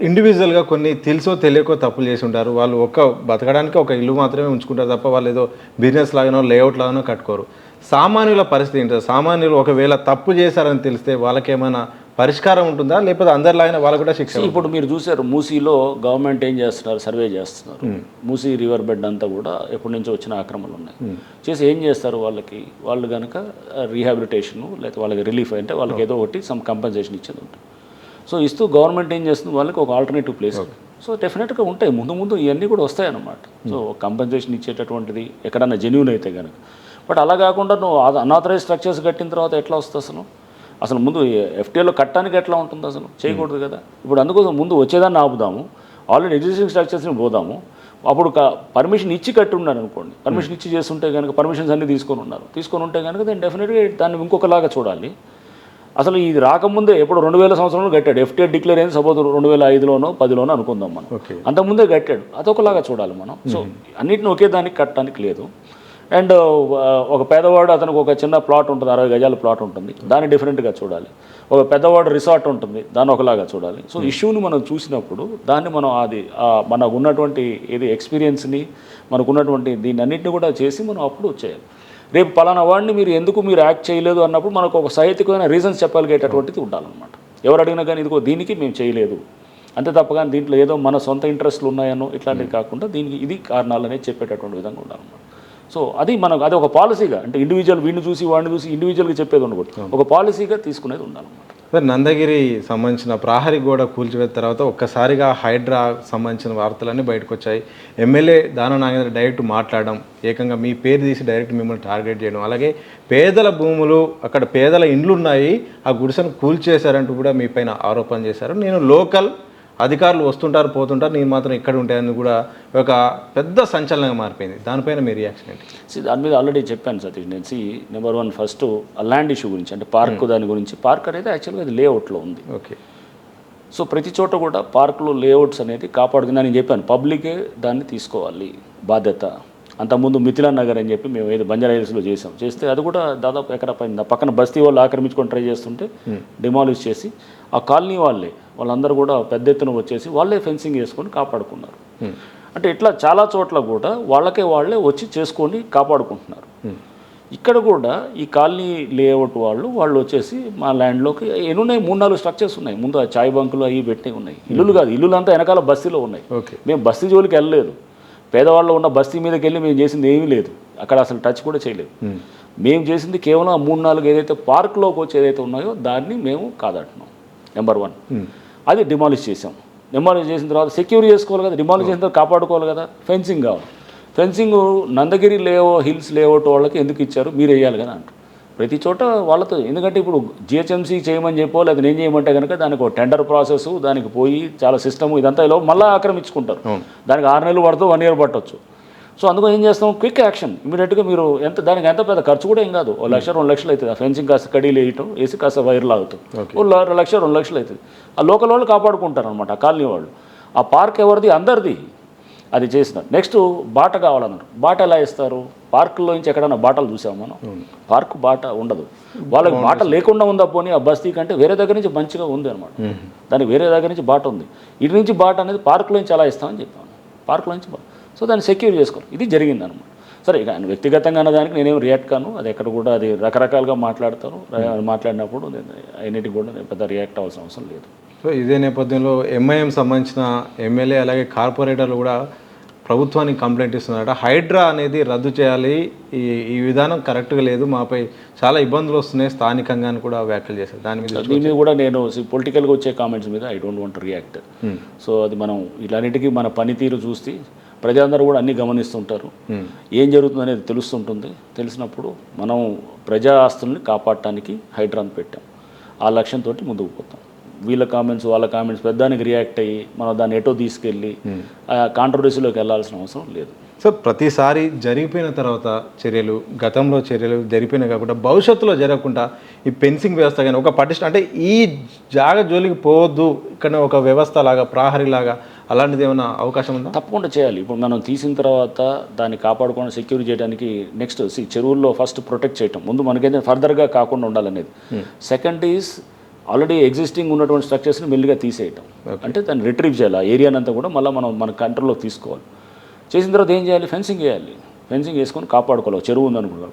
ఇండివిజువల్గా కొన్ని తెలుసో తెలియకో తప్పులు చేసి ఉంటారు. వాళ్ళు బతకడానికి ఒక ఇల్లు మాత్రమే ఉంచుకుంటారు తప్ప వాళ్ళు ఏదో బిజినెస్ లాగానో లేఅవుట్ లాగానో కట్టుకోరు. సామాన్యుల పరిస్థితి ఏంటో, సామాన్యులు ఒకవేళ తప్పు చేశారని తెలిస్తే వాళ్ళకేమైనా పరిష్కారం ఉంటుందా, లేకపోతే అందరిలాగానే వాళ్ళు కూడా శిక్ష? ఇప్పుడు మీరు చూసారు మూసీలో గవర్నమెంట్ ఏం చేస్తున్నారు, సర్వే చేస్తున్నారు. మూసీ రివర్ బెడ్ అంతా కూడా ఎప్పటి నుంచో వచ్చిన ఆక్రమణలు ఉన్నాయి. చేసి ఏం చేస్తారు, వాళ్ళు కనుక రీహాబిలిటేషను లేకపోతే వాళ్ళకి రిలీఫ్ అంటే వాళ్ళకి ఏదో ఒకటి సమ్ కంపెన్సేషన్ ఇచ్చేది ఉంటుంది. సో ఇస్తూ గవర్నమెంట్ ఏం చేస్తుంది, వాళ్ళకి ఒక ఆల్టర్నేటివ్ ప్లేస్. సో డెఫినెట్గా ఉంటాయి, ముందు ఇవన్నీ కూడా వస్తాయన్నమాట. సో కంపెన్సేషన్ ఇచ్చేటటువంటిది ఎక్కడన్నా జెన్యూన్ అయితే కనుక. బట్ అలా కాకుండా నువ్వు అనాథరైజ్ స్ట్రక్చర్స్ కట్టిన తర్వాత ఎట్లా వస్తుంది అసలు? అసలు ముందు ఎఫ్టీఏలో కట్టడానికి ఎట్లా ఉంటుంది అసలు చేయకూడదు కదా. ఇప్పుడు అందుకోసం ముందు వచ్చేదాన్ని ఆపుదాము, ఆల్రెడీ ఎగ్జిస్టింగ్ స్ట్రక్చర్స్ని పోదాము. అప్పుడు పర్మిషన్ ఇచ్చి కట్టి ఉన్నారు అనుకోండి, పర్మిషన్ ఇచ్చి చేస్తుంటే కనుక, పర్మిషన్స్ అన్నీ తీసుకొని ఉంటే కనుక దాన్ని డెఫినెట్గా దాన్ని ఇంకొకలాగా చూడాలి. అసలు ఇది రాకముందే ఎప్పుడు 2000 సంవత్సరంలో కట్టాడు ఎఫ్టీఏ డిక్లేర్ అయింది, సపోజ్ 2005లోనో 10లోనో అనుకుందాం మనం, అంతకుముందే కట్టాడు, అదొకలాగా చూడాలి మనం. సో అన్నిటిని ఒకే దానికి కట్టడానికి లేదు. అండ్ ఒక పేదవాడు అతనికి ఒక చిన్న ప్లాట్ ఉంటుంది, 60 గజాల ప్లాట్ ఉంటుంది, దాన్ని డిఫరెంట్గా చూడాలి. ఒక పెద్దవాడు రిసార్ట్ ఉంటుంది, దాన్ని ఒకలాగా చూడాలి. సో ఇష్యూని మనం చూసినప్పుడు దాన్ని మనం అది మనకు ఉన్నటువంటి ఏది ఎక్స్పీరియన్స్ని, మనకు ఉన్నటువంటి దీన్ని అన్నింటినీ కూడా చేసి మనం అప్పుడు చేయాలి. రేపు పలానా వాడిని మీరు యాక్ట్ చేయలేదు అన్నప్పుడు మనకు ఒక సాహిత్యమైన రీజన్స్ చెప్పగలిగేటటువంటిది ఉండాలన్నమాట. ఎవరు అడిగినా కానీ ఇదిగో దీనికి మేము చేయలేదు అంతే తప్ప, కానీ దీంట్లో ఏదో మన సొంత ఇంట్రెస్ట్లు ఉన్నాయనో ఇట్లాంటివి కాకుండా దీనికి ఇది కారణాలు అనేది చెప్పేటటువంటి విధంగా ఉండాలన్నమాట. సో అది మనకు అది ఒక పాలసీగా, అంటే ఇండివిజువల్ వీడిని చూసి వాడిని చూసి ఇండివిజువల్గా చెప్పేది ఉండకూడదు, ఒక పాలసీగా తీసుకునేది ఉండాలన్నమాట. నందగిరి సంబంధించిన ప్రహరీ గోడ కూల్చివేత తర్వాత ఒక్కసారిగా హైడ్రా సంబంధించిన వార్తలన్నీ బయటకు వచ్చాయి. ఎమ్మెల్యే దానం నాగేంద్ర డైరెక్ట్ మాట్లాడడం, ఏకంగా మీ పేరు తీసి డైరెక్ట్ మిమ్మల్ని టార్గెట్ చేయడం, అలాగే పేదల భూములు, అక్కడ పేదల ఇండ్లు ఉన్నాయి, ఆ గుడిసెను కూల్చేశారంటూ కూడా మీ పైన ఆరోపణ చేశారు. నేను లోకల్ అధికారులు వస్తుంటారు పోతుంటారు, నేను మాత్రం ఇక్కడ ఉంటాయని కూడా ఒక పెద్ద సంచలనంగా మారిపోయింది. దానిపైన మీ రియాక్షన్ ఏంటి? దాని మీద ఆల్రెడీ చెప్పాను సతీష్ నేను. నెంబర్ 1 ఫస్ట్ ల్యాండ్ ఇష్యూ గురించి, అంటే పార్క్ దాని గురించి. పార్క్ అనేది యాక్చువల్గా అది లేఅవుట్లో ఉంది. ఓకే. సో ప్రతి చోట కూడా పార్కులు లేఅవుట్స్ అనేది కాపాడుకుంది. నేను చెప్పాను పబ్లికే దాన్ని తీసుకోవాలి బాధ్యత. అంతకుముందు మిథిలా నగర్ అని చెప్పి మేము ఏదో బంజారా హిల్స్లో చేస్తే అది కూడా దాదాపు ఎకరా పక్కన బస్తీ వాళ్ళు ఆక్రమించుకొని ట్రై చేస్తుంటే డిమాలిష్ చేసి ఆ కాలనీ వాళ్ళందరూ కూడా పెద్ద ఎత్తున వచ్చేసి వాళ్ళే ఫెన్సింగ్ వేసుకొని కాపాడుకున్నారు. అంటే ఇట్లా చాలా చోట్ల కూడా వాళ్ళే వచ్చి చేసుకొని కాపాడుకుంటున్నారు. ఇక్కడ కూడా ఈ కాలనీ లేఅవుట్ వాళ్ళు వచ్చేసి మా ల్యాండ్లోకి ఎన్నున్నాయి, 3-4 స్ట్రక్చర్స్ ఉన్నాయి. ముందు ఆ చాయ్ బంకులు అవి పెట్టి ఉన్నాయి, ఇల్లులు కాదు, ఇల్లులు అంతా వెనకాల బస్తీలో ఉన్నాయి. మేము బస్తీ జోలికి వెళ్ళలేదు, పేదవాళ్ళు ఉన్న బస్తీ మీదకి వెళ్ళి మేము చేసింది ఏమీ లేదు, అక్కడ అసలు టచ్ కూడా చేయలేదు. మేము చేసింది కేవలం ఆ 3-4 ఏదైతే పార్క్లోకి వచ్చి ఏదైతే ఉన్నాయో దాన్ని మేము కాదంటున్నాం. నెంబర్ 1 అది డిమాలిష్ చేసాం. డిమాలిష్ చేసిన తర్వాత సెక్యూర్ చేసుకోవాలి కదా, డిమాలిష్ చేసిన తర్వాత కాపాడుకోవాలి కదా, ఫెన్సింగ్ కావాలి. ఫెన్సింగ్ నందగిరి హిల్స్ లేఅవుట్ వాళ్ళకి ఎందుకు ఇచ్చారు, మీరు వేయాలి కదా అంటారు ప్రతి చోట వాళ్ళతో. ఎందుకంటే ఇప్పుడు జిహెచ్ఎంసీ చేయమని చెప్పో లేదా నేను చేయమంటే కనుక దానికి ఒక టెండర్ ప్రాసెస్, దానికి పోయి చాలా సిస్టమ్ ఇదంతా ఇలా మళ్ళీ ఆక్రమించుకుంటారు. దానికి 6 నెలలు పడుతుంది, 1 ఇయర్ పట్టవచ్చు. సో అందుకు ఏం చేస్తాం, క్విక్ యాక్షన్ ఇమీడియట్గా. మీరు దానికి ఎంత పెద్ద ఖర్చు కూడా ఏం కాదు, 1 లక్ష 2 లక్షలు అవుతుంది. ఆ ఫెన్సింగ్ కాస్త కడీలు వేసి కాస్త వైర్ లాగుతాం, 1 లక్ష 2 లక్షలు అవుతుంది. ఆ లోకల్ వాళ్ళు కాపాడుకుంటారు అనమాట, ఆ కాలనీ వాళ్ళు. ఆ పార్క్ ఎవరిది, అందరిది. అది చేసినారు. నెక్స్ట్ బాట కావాలన్నారు. బాట ఎలా ఇస్తారు, పార్కుల్లో నుంచి ఎక్కడన్నా బాటలు చూసాము మనం, పార్క్ బాట ఉండదు. వాళ్ళకి బాట లేకుండా ఉందా పోనీ, ఆ బస్తీ కంటే వేరే దగ్గర నుంచి మంచిగా ఉంది అనమాట, దానికి వేరే దగ్గర నుంచి బాట ఉంది. ఇటు నుంచి బాట అనేది పార్కులో నుంచి ఎలా ఇస్తామని చెప్పాను, పార్కులో నుంచి. సో దాన్ని సెక్యూర్ చేసుకోవాలి, ఇది జరిగింది అనమాట. సరే ఇక వ్యక్తిగతంగా అన్నదానికి నేనేం రియాక్ట్ కాను, అది ఎక్కడ కూడా అది రకరకాలుగా మాట్లాడతాను. మాట్లాడినప్పుడు అన్నిటికి కూడా నేను పెద్ద రియాక్ట్ అవ్వాల్సిన అవసరం లేదు. సో ఇదే నేపథ్యంలో ఎంఐఎం సంబంధించిన ఎమ్మెల్యే అలాగే కార్పొరేటర్లు కూడా ప్రభుత్వానికి కంప్లైంట్ ఇస్తున్నారట. హైడ్రా అనేది రద్దు చేయాలి, ఈ విధానం కరెక్ట్గా లేదు, మాపై చాలా ఇబ్బందులు వస్తున్నాయి స్థానికంగా అని కూడా వ్యాఖ్యలు చేశారు. దీని మీద కూడా నేను పొలిటికల్గా వచ్చే కామెంట్స్ మీద I don't want react. So అది మనం ఇలాంటికి మన పనితీరు చూస్తే ప్రజలందరూ కూడా అన్నీ గమనిస్తుంటారు, ఏం జరుగుతుంది అనేది తెలుస్తుంటుంది. తెలిసినప్పుడు మనం ప్రజా ఆస్తుల్ని కాపాడటానికి హైడ్రాని పెట్టాం, ఆ లక్ష్యంతో ముందుకు పోతాం. వీళ్ళ కామెంట్స్ వాళ్ళ కామెంట్స్ పెద్దానికి రియాక్ట్ అయ్యి మనం దాన్ని ఎటో తీసుకెళ్ళి కాంట్రవర్సీలోకి వెళ్ళాల్సిన అవసరం లేదు. సో ప్రతిసారి జరిగిపోయిన తర్వాత చర్యలు, గతంలో చర్యలు జరిగిపోయినాయి కాకుండా భవిష్యత్తులో జరగకుండా ఈ ఫెన్సింగ్ వ్యవస్థ కానీ ఒక పటిష్ట, అంటే ఈ జాగ జోలికి పోవద్దు, ఇక్కడ ఒక వ్యవస్థ లాగా ప్రహరీలాగా అలాంటిది ఏమైనా అవకాశం ఉందా? తప్పకుండా చేయాలి. ఇప్పుడు మనం తీసిన తర్వాత దాన్ని కాపాడుకోవడం, సెక్యూర్ చేయడానికి నెక్స్ట్ చెరువుల్లో ఫస్ట్ ప్రొటెక్ట్ చేయటం, ముందు మనకైతే ఫర్దర్గా కాకుండా ఉండాలనేది. సెకండ్ ఈజ్ ఆల్రెడీ ఎగ్జిస్టింగ్ ఉన్నటువంటి స్ట్రక్చర్స్ని మెల్లిగా తీసేయటం, అంటే దాన్ని రిట్రీవ్ చేయాలి. ఆ ఏరియానంతా కూడా మళ్ళీ మనం మన కంట్రోల్లోకి తీసుకోవాలి. చేసిన తర్వాత ఏం చేయాలి, ఫెన్సింగ్ వేయాలి. ఫెన్సింగ్ వేసుకొని కాపాడుకోవాలి, చెరువు ఉందనుకున్నాం.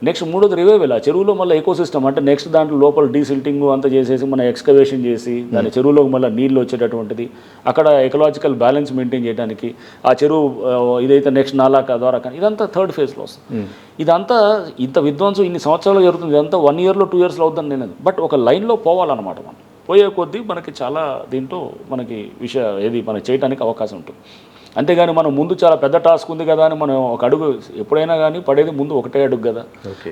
Next 3వది revival. ఆ చెరువులో మళ్ళీ ఎకో సిస్టమ్, అంటే నెక్స్ట్ దాంట్లో లోపల డీసిల్టింగ్ అంతా చేసేసి మన ఎక్స్కవేషన్ చేసి దాని చెరువులోకి మళ్ళీ నీళ్ళు వచ్చేటటువంటిది, అక్కడ ఎకలాజికల్ బ్యాలెన్స్ మెయింటైన్ చేయడానికి ఆ చెరువు ఇదైతే నెక్స్ట్ నాలా ద్వారా కానీ ఇదంతా థర్డ్ ఫేజ్లో వస్తుంది. ఇదంతా ఇంత విధ్వంసం ఇన్ని సంవత్సరాలు జరుగుతుంది, ఇదంతా 1 ఇయర్లో 2 ఇయర్స్లో అవుతుంది నేను. బట్ ఒక లైన్లో పోవాలన్నమాట. మనం పోయే కొద్దీ మనకి చాలా దీంట్లో మనకి మనకి చేయడానికి అవకాశం ఉంటుంది. అంతేగాని మనం ముందు చాలా పెద్ద టాస్క్ ఉంది కదా అని మనం ఒక అడుగు ఎప్పుడైనా కానీ పడేది ముందు ఒకటే అడుగు కదా,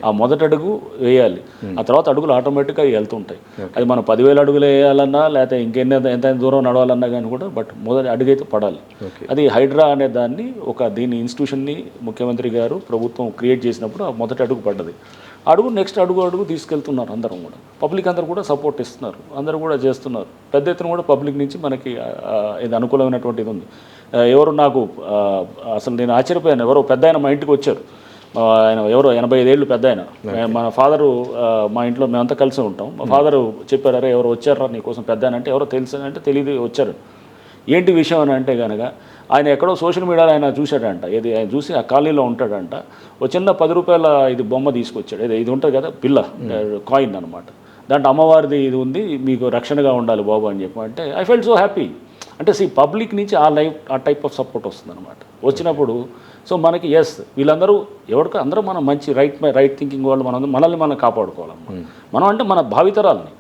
ఆ మొదటి అడుగు వేయాలి, ఆ తర్వాత అడుగులు ఆటోమేటిక్గా వెళ్తుంటాయి. అది మనం 10,000 అడుగులు వేయాలన్నా లేకపోతే ఎంత దూరం నడవాలన్నా కానీ కూడా బట్ మొదటి అడుగు అయితే పడాలి. అది హైడ్రా అనే దాన్ని దీని ఇన్స్టిట్యూషన్ని ముఖ్యమంత్రి గారు ప్రభుత్వం క్రియేట్ చేసినప్పుడు ఆ మొదటి అడుగు పడ్డది. నెక్స్ట్ అడుగు తీసుకెళ్తున్నారు అందరం కూడా, పబ్లిక్ అందరూ కూడా సపోర్ట్ ఇస్తున్నారు, అందరూ కూడా చేస్తున్నారు. పెద్ద ఎత్తున కూడా పబ్లిక్ నుంచి మనకి ఇది అనుకూలమైనటువంటి ఇది ఉంది. ఎవరు నాకు అసలు నేను ఆశ్చర్యపోయాను, ఎవరో పెద్ద ఆయన మా ఇంటికి వచ్చారు, ఆయన ఎవరో 85 ఏళ్ళు పెద్ద ఆయన, మన ఫాదరు మా ఇంట్లో మేమంతా కలిసి ఉంటాం, మా ఫాదరు చెప్పారు, అరే ఎవరు వచ్చారా నీకోసం పెద్ద ఆయన అంటే ఎవరో తెలుసు అంటే తెలియదు వచ్చారు. ఏంటి విషయం అని అంటే కనుక ఆయన ఎక్కడో సోషల్ మీడియాలో ఆయన చూశాడంట, ఆయన చూసి ఆ కాలనీలో ఉంటాడంట, ఒక చిన్న 10 రూపాయల ఇది బొమ్మ తీసుకొచ్చాడు, ఇది ఉంటుంది కదా పిల్ల కాయిన్ అనమాట, దాంట్లో అమ్మవారిది ఇది ఉంది, మీకు రక్షణగా ఉండాలి బాబు అని చెప్పి అంటే ఐ ఫెల్ట్ సో హ్యాపీ. అంటే పబ్లిక్ నుంచి ఆ టైప్ ఆఫ్ సపోర్ట్ వస్తుంది అనమాట. వచ్చినప్పుడు సో మనకి వీళ్ళందరూ అందరూ మనం మంచి రైట్ థింకింగ్ వాళ్ళు మనల్ని మనం కాపాడుకోవాలన్నమాట. మనం అంటే మన భావితరాలని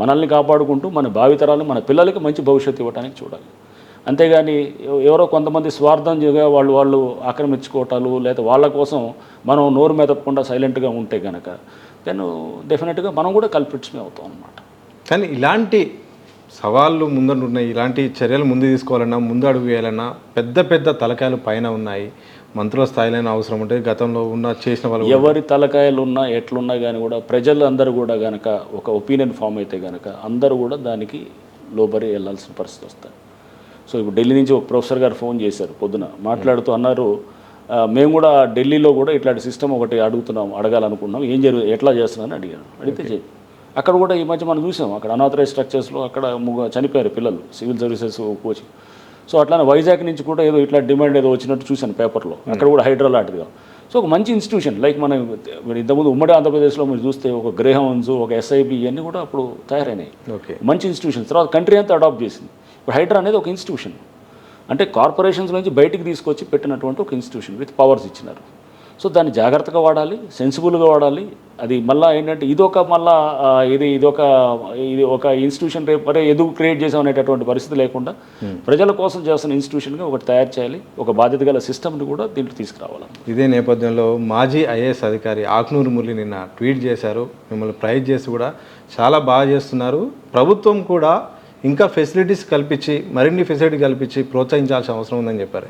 మనల్ని కాపాడుకుంటూ మన భావితరాలను మన పిల్లలకి మంచి భవిష్యత్తు ఇవ్వడానికి చూడాలి. అంతేగాని ఎవరో కొంతమంది స్వార్థంగా వాళ్ళు ఆక్రమించుకోవటాలు లేదా వాళ్ళ కోసం మనం నోరు మెదపకుండా సైలెంట్గా ఉంటే కనుక దెన్ డెఫినెట్గా మనం కూడా కల్పిట్స్మే అవుతాం అనమాట. కానీ ఇలాంటి సవాళ్ళు ముందున్నాయి, ఇలాంటి చర్యలు ముందు తీసుకోవాలన్నా ముందు అడుగు వేయాలన్నా పెద్ద తలకాయలు పైన ఉన్నాయి, మంత్రుల స్థాయిలో అవసరం ఉంటే గతంలో చేసిన వాళ్ళు ఎవరి తలకాయలు ఉన్నా ఎట్లున్నా కానీ కూడా ప్రజలు అందరూ కూడా కనుక ఒక ఒపీనియన్ ఫామ్ అయితే కనుక అందరూ కూడా దానికి లోబరి వెళ్ళాల్సిన పరిస్థితి వస్తుంది. సో ఇప్పుడు ఢిల్లీ నుంచి ఒక ప్రొఫెసర్ గారు ఫోన్ చేశారు పొద్దున, మాట్లాడుతూ అన్నారు, మేము కూడా ఢిల్లీలో కూడా ఇట్లాంటి సిస్టమ్ ఒకటి అడగాలనుకున్నాం, ఎట్లా చేస్తున్నారని అడిగాను. అడిగితే అక్కడ కూడా ఈ మధ్య మనం చూసాం, అక్కడ అనాథరైజ్ స్ట్రక్చర్స్లో అక్కడ చనిపోయారు పిల్లలు సివిల్ సర్వీసెస్ కోచింగ్. సో అట్లానే వైజాగ్ నుంచి కూడా ఏదో ఇట్లా డిమాండ్ ఏదో వచ్చినట్టు చూశాను పేపర్లో, అక్కడ కూడా హైడ్రా లాంటిదిగా. సో ఒక మంచి ఇన్స్టిట్యూషన్ లైక్ మనం ఇంతకుముందు ఉమ్మడి ఆంధ్రప్రదేశ్లో మీరు చూస్తే ఒక గ్రేహౌన్స్, ఒక ఎస్ఐబి ఇవన్నీ కూడా అప్పుడు తయారైనాయి, మంచి ఇన్స్టిట్యూషన్. తర్వాత కంట్రీ అంతా అడాప్ట్ చేసింది. ఇప్పుడు హైడ్రా అనేది ఒక ఇన్స్టిట్యూషన్, అంటే కార్పొరేషన్స్ నుంచి బయటికి తీసుకొచ్చి పెట్టినటువంటి ఒక ఇన్స్టిట్యూషన్ విత్ పవర్స్ ఇచ్చినారు. సో దాన్ని జాగ్రత్తగా వాడాలి, సెన్సిబుల్గా వాడాలి. అది మళ్ళీ ఏంటంటే ఇది ఒక ఇన్స్టిట్యూషన్ రేపు ఎందుకు క్రియేట్ చేసాం అనేటటువంటి పరిస్థితి లేకుండా ప్రజల కోసం చేస్తున్న ఇన్స్టిట్యూషన్గా ఒకటి తయారు చేయాలి, ఒక బాధ్యత గల సిస్టమ్ని కూడా దీంట్లో తీసుకురావాలి. ఇదే నేపథ్యంలో మాజీ ఐఏఎస్ అధికారి ఆక్నూరు మురళి నిన్న ట్వీట్ చేశారు, మిమ్మల్ని ప్రైజ్ చేసి కూడా చాలా బాగా చేస్తున్నారు, ప్రభుత్వం కూడా ఇంకా ఫెసిలిటీస్ కల్పించి మరిన్ని ఫెసిలిటీ కల్పించి ప్రోత్సహించాల్సిన అవసరం ఉందని చెప్పారు.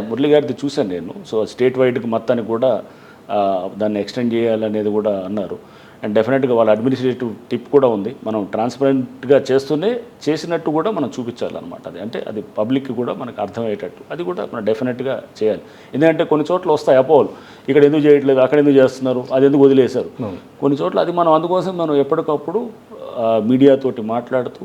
మురళి గారిది చూశాను నేను. సో స్టేట్ వైడ్కి మొత్తానికి కూడా దాన్ని ఎక్స్టెండ్ చేయాలనేది కూడా అన్నారు. అండ్ డెఫినెట్గా వాళ్ళ అడ్మినిస్ట్రేటివ్ టిప్ కూడా ఉంది, మనం ట్రాన్స్పరెంట్గా చేసినట్టు కూడా మనం చూపించాలన్నమాట. అది పబ్లిక్కి కూడా మనకు అర్థమయ్యేటట్టు అది కూడా మనం డెఫినెట్గా చేయాలి. ఎందుకంటే కొన్ని చోట్ల వస్తాయి అపోహలు, ఇక్కడ ఎందుకు చేయట్లేదు, అక్కడ ఎందుకు చేస్తున్నారు, అది ఎందుకు వదిలేశారు. కొన్ని చోట్ల అది మనం అందుకోసం మనం ఎప్పటికప్పుడు మీడియాతోటి మాట్లాడుతూ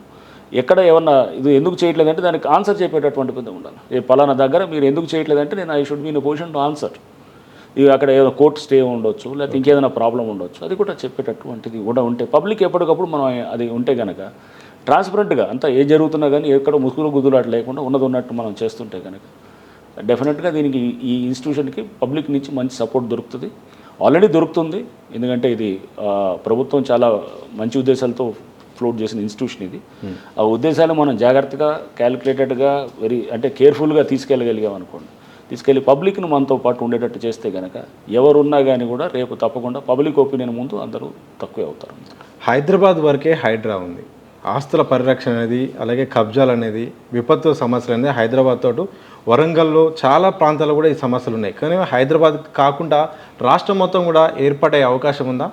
ఎక్కడ ఏమన్నా ఇది ఎందుకు చేయట్లేదంటే దానికి ఆన్సర్ చెప్పేటటువంటి పెద్ద ఉండాలి. పలానా దగ్గర మీరు ఎందుకు చేయట్లేదంటే నేను I should be in a position to answer. ఇది అక్కడ ఏదైనా కోర్టు స్టే ఉండొచ్చు, లేకపోతే ఇంకేదైనా ప్రాబ్లం ఉండొచ్చు, అది కూడా చెప్పేటటువంటిది కూడా ఉంటే పబ్లిక్ ఎప్పటికప్పుడు మనం అది ఉంటే కనుక ట్రాన్స్పరెంట్గా అంతా ఏ జరుగుతున్నా కానీ ఎక్కడ ముసుగులు గుద్దులాట లేకుండా ఉన్నట్టు మనం చేస్తుంటే కనుక డెఫినెట్గా దీనికి ఈ ఇన్స్టిట్యూషన్కి పబ్లిక్ నుంచి మంచి సపోర్ట్ దొరుకుతుంది. ఆల్రెడీ దొరుకుతుంది, ఎందుకంటే ఇది ప్రభుత్వం చాలా మంచి ఉద్దేశాలతో ఫ్లోట్ చేసిన ఇన్స్టిట్యూషన్ ఇది. ఆ ఉద్దేశాలు మనం జాగ్రత్తగా క్యాలిక్యులేటెడ్గా కేర్ఫుల్గా తీసుకెళ్ళగలిగాం అనుకోండి, తీసుకెళ్ళి పబ్లిక్ను మనతో పాటు ఉండేటట్టు చేస్తే కనుక ఎవరున్నా కానీ కూడా రేపు తప్పకుండా పబ్లిక్ ఒపీనియన్ ముందు అందరూ తక్కువే అవుతారు. హైదరాబాద్ వరకే హైడ్రా ఉంది, ఆస్తుల పరిరక్షణ అనేది అలాగే కబ్జాలు అనేది విపత్తు సమస్యలు అనేది హైదరాబాద్ తోటి వరంగల్లో చాలా ప్రాంతాల్లో కూడా ఈ సమస్యలు ఉన్నాయి. కానీ హైదరాబాద్ కాకుండా రాష్ట్రం మొత్తం కూడా ఏర్పడే అవకాశం ఉందా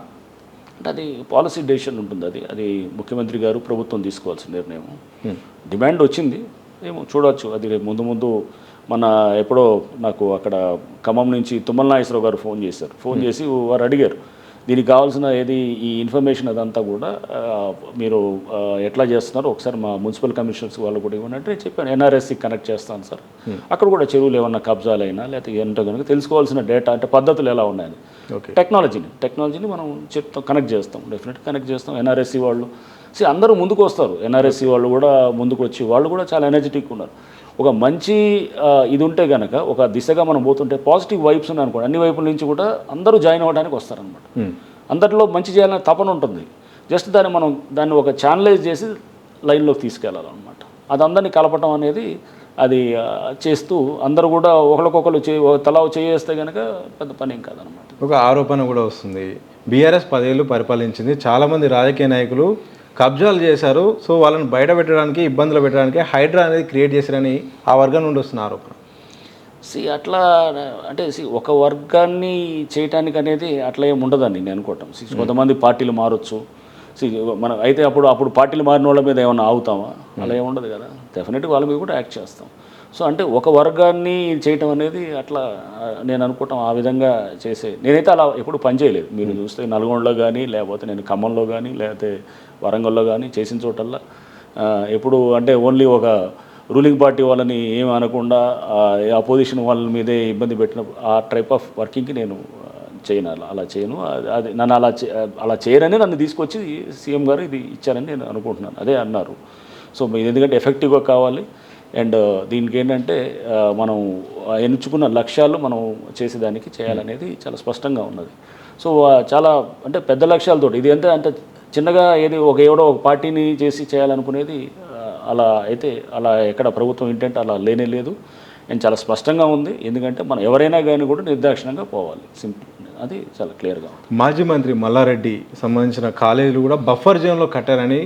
అంటే అది పాలసీ డెసిషన్ ఉంటుంది, అది ముఖ్యమంత్రి గారు ప్రభుత్వం తీసుకోవాల్సిన నిర్ణయం. డిమాండ్ వచ్చింది ఏమో చూడవచ్చు, అది రేపు ముందు మన ఎప్పుడో నాకు అక్కడ ఖమ్మం నుంచి తుమ్మల నాగేశ్వరరావు గారు ఫోన్ చేసి వారు అడిగారు దీనికి కావాల్సిన ఈ ఇన్ఫర్మేషన్ అదంతా కూడా మీరు ఎట్లా చేస్తున్నారో ఒకసారి మా మున్సిపల్ కమిషనర్స్ వాళ్ళు కూడా ఇవ్వండి అంటే చెప్పాను. ఎన్ఆర్ఎస్కి కనెక్ట్ చేస్తాను సార్, అక్కడ కూడా చెరువులు ఏమన్నా కబ్జాలైనా లేకపోతే ఏంటో కనుక తెలుసుకోవాల్సిన డేటా అంటే పద్ధతులు ఎలా ఉన్నాయని టెక్నాలజీని మనం కనెక్ట్ చేస్తాం, డెఫినెట్గా కనెక్ట్ చేస్తాం. ఎన్ఆర్ఎస్సి వాళ్ళు అందరూ ముందుకు వస్తారు, ఎన్ఆర్ఎస్సి వాళ్ళు కూడా ముందుకు వచ్చి వాళ్ళు కూడా చాలా ఎనర్జెటిక్ ఉన్నారు. ఒక మంచి ఇది ఉంటే కనుక ఒక దిశగా మనం పోతుంటే పాజిటివ్ వైబ్స్ ఉన్నాయి అనుకోండి, అన్ని వైపుల నుంచి కూడా అందరూ జాయిన్ అవ్వడానికి వస్తారనమాట. అందరిలో మంచి చేయాలనే తపన ఉంటుంది, జస్ట్ దాన్ని ఒక ఛానలైజ్ చేసి లైన్లోకి తీసుకెళ్ళాలన్నమాట. అది అందరినీ కలపటం అనేది అది చేస్తూ అందరూ కూడా ఒకరికొకరు తలా చేస్తే కనుక పెద్ద పని ఏం కాదనమాట. ఒక ఆరోపణ కూడా వస్తుంది, బీఆర్ఎస్ 10 ఏళ్ళు పరిపాలించింది, చాలామంది రాజకీయ నాయకులు కబ్జాలు చేశారు, సో వాళ్ళని బయట పెట్టడానికి ఇబ్బందులు పెట్టడానికి హైడ్రా అనేది క్రియేట్ చేశారని ఆ వర్గం నుండి వస్తున్న ఆరోపణ. అట్లా అంటే ఒక వర్గాన్ని చేయటానికి అనేది అట్లా ఏమి ఉండదని నేను అనుకోవటం. కొంతమంది పార్టీలు మారొచ్చు, మనం అయితే అప్పుడు పార్టీలు మారిన వాళ్ళ మీద ఏమైనా ఆగుతామా? అలా ఏమి ఉండదు కదా. డెఫినెట్గా వాళ్ళ మీద కూడా యాక్ట్ చేస్తాం. సో అంటే ఒక వర్గాన్ని చేయటం అనేది అట్లా నేను అనుకోవటం ఆ విధంగా నేనైతే అలా ఎప్పుడు పనిచేయలేదు. మీరు చూస్తే నల్గొండలో కానీ, లేకపోతే నేను ఖమ్మంలో కానీ, లేకపోతే వరంగల్లో కానీ చేసిన చోటల్లా ఎప్పుడు అంటే ఓన్లీ ఒక రూలింగ్ పార్టీ వాళ్ళని ఏమి అనకుండా అపోజిషన్ వాళ్ళ మీదే ఇబ్బంది పెట్టిన ఆ టైప్ ఆఫ్ వర్కింగ్కి నేను చేయను. అలా చేయను. అది నన్ను అలా చేయరని నన్ను తీసుకొచ్చి సీఎం గారు ఇది ఇచ్చారని నేను అనుకుంటున్నాను. అదే అన్నారు. సో ఎందుకంటే ఎఫెక్టివ్గా కావాలి, అండ్ దీనికి ఏంటంటే మనం ఎంచుకున్న లక్ష్యాలు మనం చేసేదానికి చేయాలనేది చాలా స్పష్టంగా ఉన్నది. సో చాలా అంటే పెద్ద లక్ష్యాలతో ఇది అంటే చిన్నగా ఎవడో ఒక పార్టీని చేయాలనుకునేది అలా ఎక్కడ ప్రభుత్వం ఇంటెంట్ అలా లేదు. అండ్ చాలా స్పష్టంగా ఉంది. ఎందుకంటే మనం ఎవరైనా కానీ కూడా నిర్దాక్షిణంగా పోవాలి, సింపుల్. అది చాలా క్లియర్గా ఉంది. మాజీ మంత్రి మల్లారెడ్డి సంబంధించిన కాలేజీలు కూడా బఫర్ జోన్లో కట్టారని